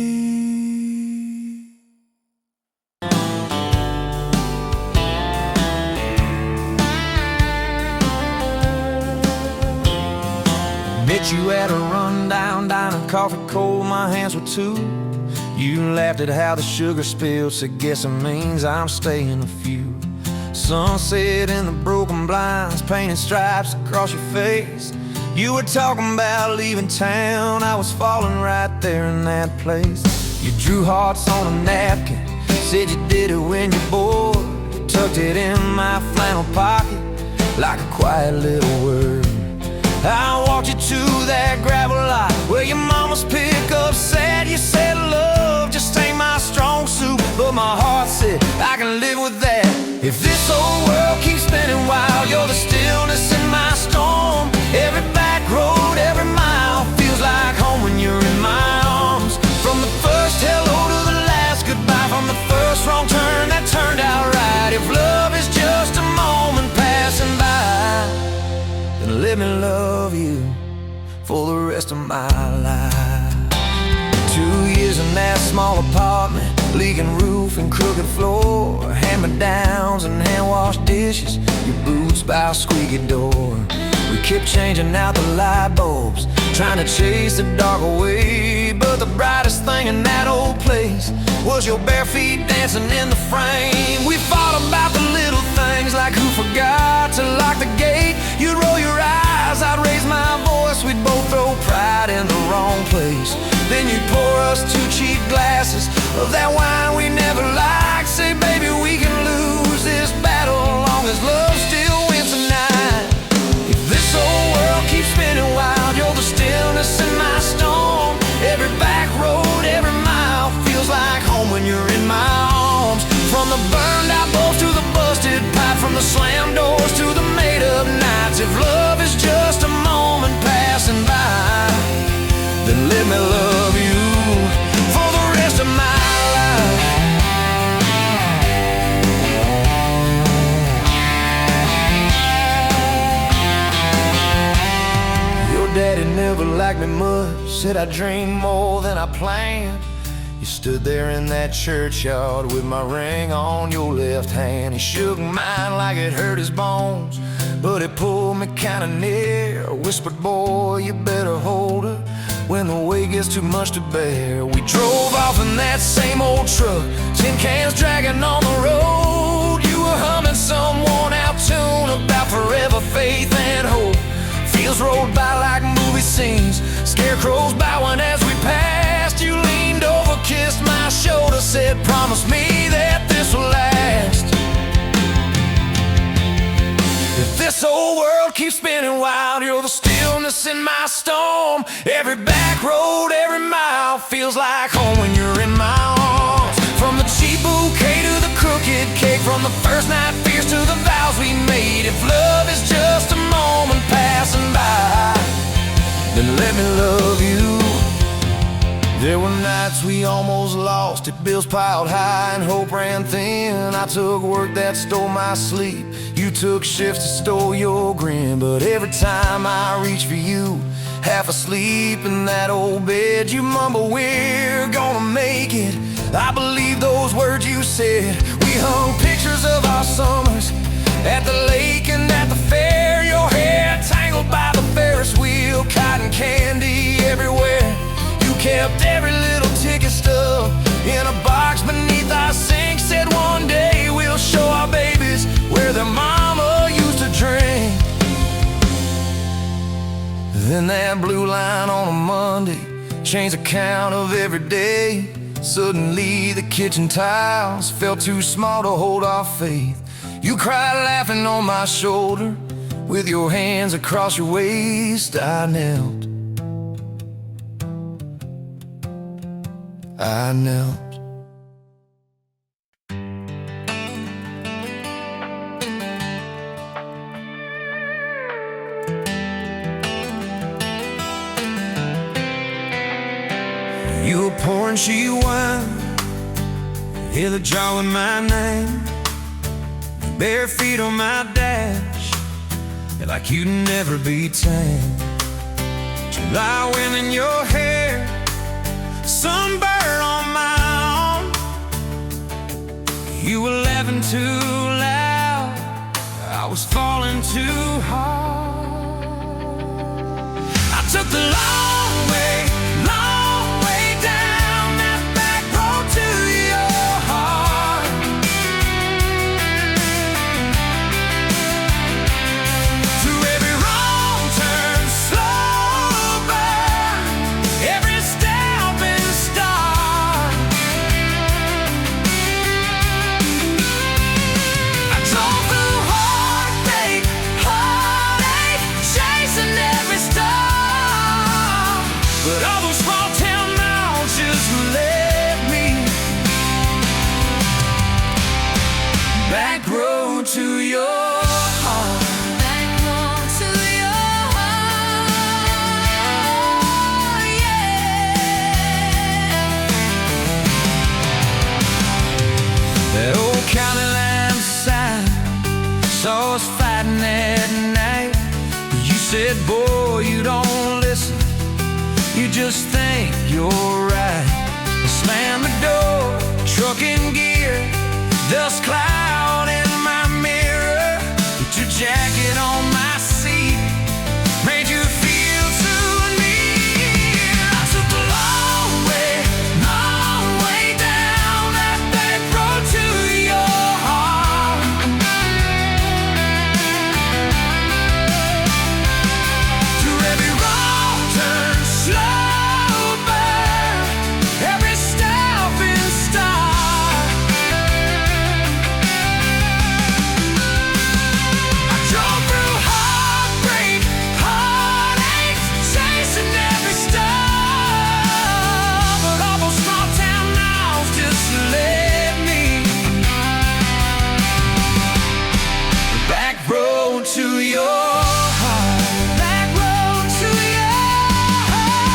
Met you at a rundown diner, coffee cold, my hands were too. You laughed at how the sugar spilled, said guess it means I'm staying a few. Sunset in the broken blinds, painted stripes across your face. You were talking about leaving town, I was falling right there in that place. You drew hearts on a napkin, said you did it when you're bored. You tucked it in my flannel pocket like a quiet little word. I walked you to that gravel lot where your mama's pickup sat. You said love just ain't my strong suit, but my heart said I can live with that. If this old world keeps spinning wild, you're the stillness in my storm. Every back road, every mile feels like home when you're in my arms. From the first hello to the last goodbye, from the first wrong turn that turned out right. If love is just a moment passing by, then let me love you for the rest of my life. 2 years in that small apartment, leaking roof and crooked floor, hand-me-downs and hand-washed dishes, your boots by a squeaky door. We kept changing out the light bulbs, trying to chase the dark away, but the brightest thing in that old place was your bare feet dancing in the frame. We fought about the little things, like who forgot to lock the gate. You'd roll your eyes, I'd raise my voice, we'd both throw pride in the wrong place. Then you'd pour us 2 cheap glasses of that wine we never liked. Say, baby, we can lose this battle long as love still wins tonight. If this old world keeps spinning wild, you're the stillness in my storm. Every back road, every mile feels like home when you're in my arms. From the burned out bulbs to the busted pipe, from the slammed doors to the made up nights. If love is just a moment passing by, then let me love you for the rest of my life. Your daddy never liked me much, said I dreamed more than I planned. You stood there in that churchyard with my ring on your left hand. He shook mine like it hurt his bones, but it pulled me kinda near. Whispered, boy, you better hold her when the weight gets too much to bear. We drove off in that same old truck, tin cans dragging on the road. You were humming some worn out tune about forever faith and hope. Fields rolled by like movie scenes, scarecrows bowing as we passed. You leaned over, kissed my shoulder, said, promise me that this will last. If this old world keeps spinning wild, you're the stillness in my storm. Every back road, every mile feels like home when you're in my arms. From the cheap bouquet to the crooked cake, from the first night fears to the vows we made. If love is just a moment passing by, then let me love you. There were nights we almost lost it, bills piled high and hope ran thin. I took work that stole my sleep, you took shifts that stole your grin. But every time I reach for you, half asleep in that old bed, you mumble, we're gonna make it. I believe those words you said. We hung pictures of our summers at the lake and at the fair. Your hair tangled by the Ferris wheel, cotton candy everywhere. You kept every little ticket stub in a box beneath our sink. Said one day we'll show our babies where their mama used to drink. Then that blue line on a Monday changed the count of every day. Suddenly the kitchen tiles felt too small to hold our faith. You cried laughing on my shoulder, with your hands across your waist. I knelt. You were pouring cheap wine, hear the jar with my name, bare feet on my dash, like you'd never be tamed. July wind in your hair, sunburn on my arm. You were laughing too loud, I was falling too hard. I took the long way down that back road to your heart. Through every wrong turn, slow burn, every step and start. I drove through heartache, chasing every star. But all those small town miles just led me back road to your heart. Back home to your heart, yeah. That old county line sign saw us fighting at night. You said, boy, you don't listen, you just think you're right. I slammed the door, truck in gear, dust cloud in my mirror. Put your jacket on my seat, made you feel too near. I took the long way down that back road to your heart. Through every wrong turn, slow burn, every step and start. I drove through heartbreak, heartache, chasing every star. But all those small town miles just led me back road to your heart. Back road to your heart.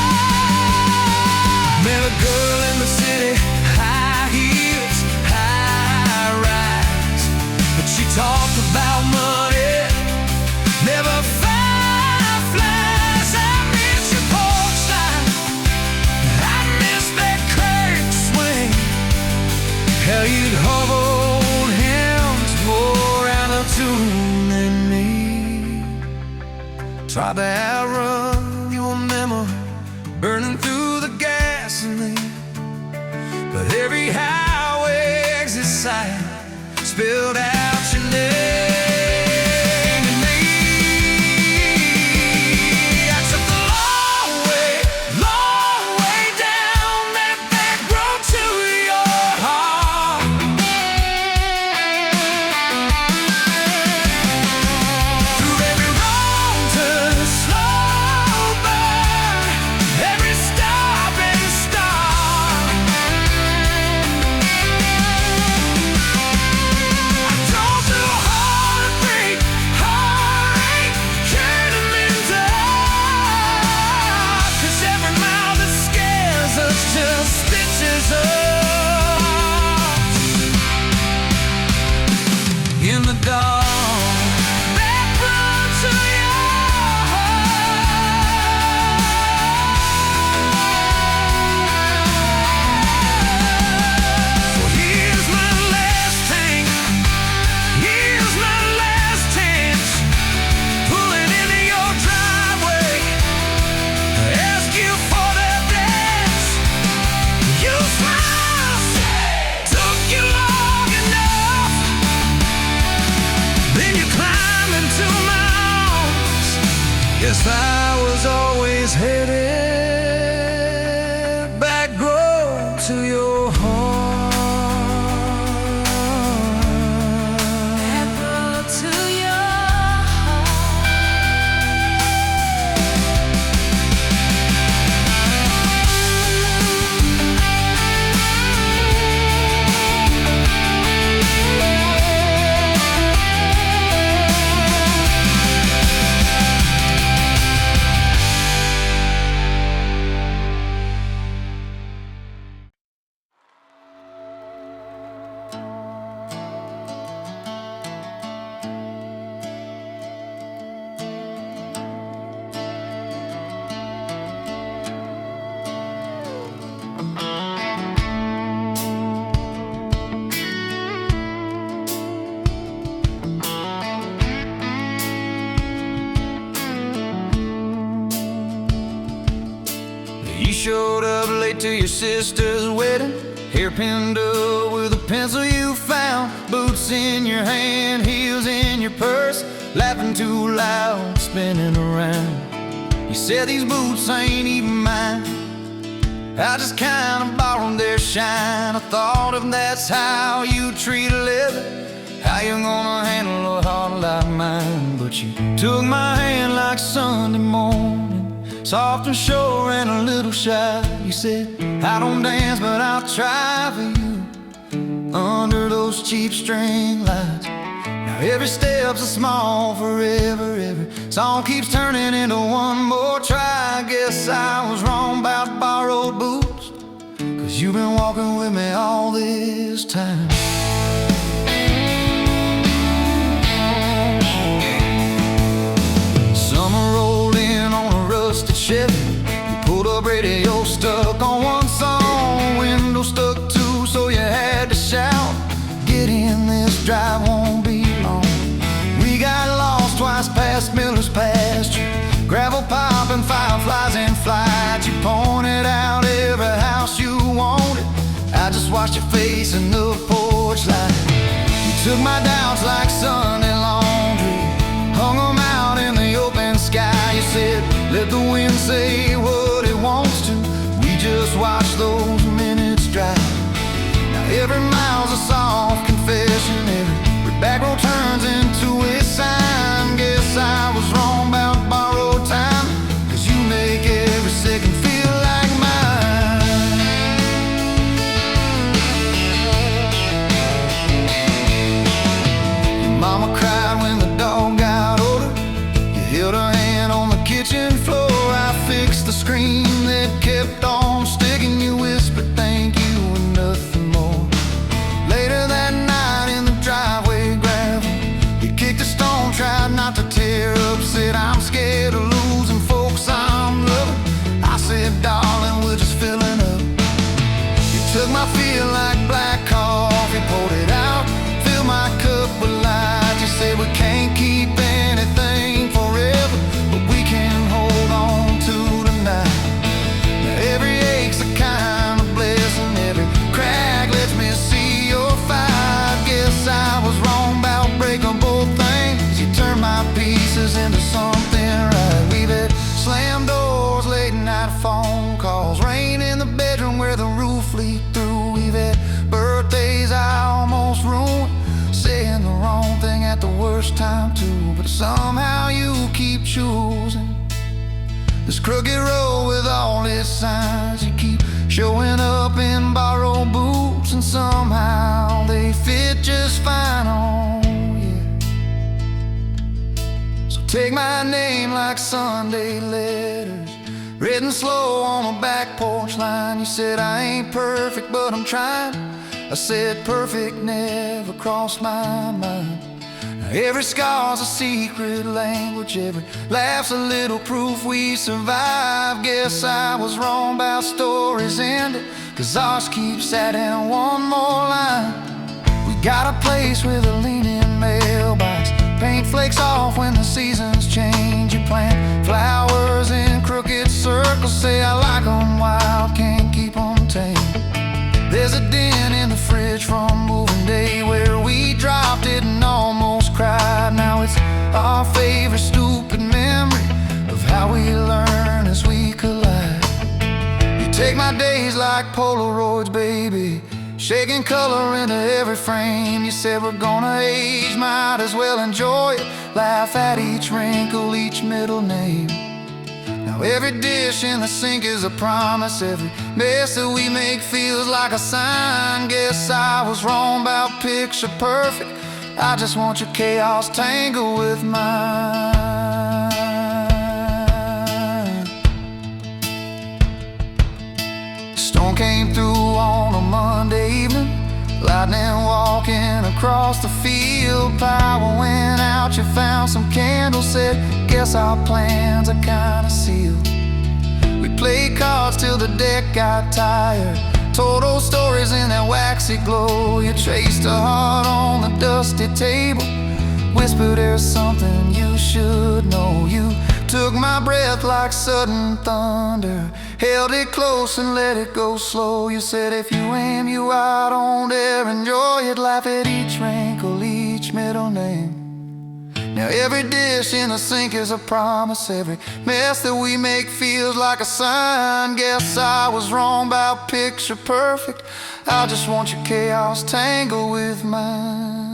Met a girl in the city, high heels, high rise. But she talked about money, never fireflies. I miss your porch light, I miss that curtain swing. How you'd hold hands more out of tune than me. Tried to outrun your memory, burning through the gasoline. But every highway exit sign spilled out your name to me. I took the long way down that back road to your heart. Through every wrong turn, slow burn, every stop and start. I drove through heartbreak, heartache, turning in dark. 'Cause every mile that scares us just stitches us in the dark. Back road to your heart. Well, here's my last tank, here's my last chance. Pulling into your driveway, ask you for that dance. You smile, took you long enough. Then you climb into my arms. Guess I was always headed back road to your heart. Back road to your heart. showed up late to your sister's wedding, hair pinned up with a pencil you found, boots in your hand, heels in your purse, laughing too loud, spinning around. You said these boots ain't even mine, I just kinda borrowed their shine. I thought if that's how you treat a living, how you gonna handle a heart like mine? But you took my hand like Sunday morning, soft and sure and a little shy. You said, I don't dance but I'll try for you, under those cheap string lights. Now every step's a small forever, every song keeps turning into one more try. I guess I was wrong about borrowed boots, 'cause you've been walking with me all this time. Summer rolled in on a rusted Chevy, you pulled up, radio stuck on one song, window stuck too, so you had to shout, get in, this drive won't be long. We got lost twice past Miller's pasture, gravel popping, fireflies in flight. You pointed out every house you wanted, I just watched your face in the porch light. You took my doubts like Sunday laundry, hung them out in the open sky. You said, let the wind say what it wants to, we just watch those minutes drive. Now every mile's a soft confession, every back road turns into a sign. Guess I was wrong about borrowed time, 'cause you make every second feel like mine. Your mama cried when the dog got older, you held her hand on the kitchen floor. I fixed the screen that kept on sticking, you whispered thank you and nothing more. Later that night in the driveway gravel, you kicked a stone, tried not to tear up, said I'm scared of losing folks I'm loving. I said, darling, we're just filling up. You took my feel like black coffee, poured it out, filled my cup with light. You said we can't keep anything forever, but we can hold on to tonight. Now every ache's a kind of blessing, every crack lets me see your fight. Guess I was wrong about breaking both things, you turned my pieces into something right. We've had slammed doors, late night phone calls, rain in the bedroom where the roof leaked through. We've had birthdays I almost ruined, saying the wrong thing at the worst time too. But somehow you keep choosing this crooked road with all its signs. You keep showing up in borrowed boots, and somehow they fit just fine on you. So take my name like Sunday letters, written slow on a back porch line. You said I ain't perfect but I'm trying, I said perfect never crossed my mind. Now every scar's a secret language, every laugh's a little proof we survive. Guess I was wrong about stories ending, 'cause ours keeps adding one more line. We got a place with a leaning mailbox, paint flakes off when the seasons change. You plant flowers in crooked circles, say I like 'em wild, can't keep 'em tame. There's a dent in the fridge from moving day where we dropped it and almost cried. Now it's our favorite stupid memory of how we learn as we collide. You take my days like Polaroids, baby, shaking color into every frame. You said we're gonna age, might as well enjoy it, laugh at each wrinkle, each middle name. Now every dish in the sink is a promise, every mess that we make feels like a sign. Guess I was wrong about picture perfect, I just want your chaos tangled with mine. Storm came through on a Monday evening, lightning walking across the field. Power went out, you found some candles, said guess our plans are kinda sealed. We played cards till the deck got tired, told old stories in that waxy glow. You traced a heart on the dusty table, whispered there's something you should know. You took my breath like sudden thunder, Held it close and let it go slow. You said if you aim, you out, don't dare enjoy it. Laugh at each wrinkle, each middle name. Now every dish in the sink is a promise. Every mess that we make feels like a sign. Guess I was wrong about picture perfect. I just want your chaos tangled with mine.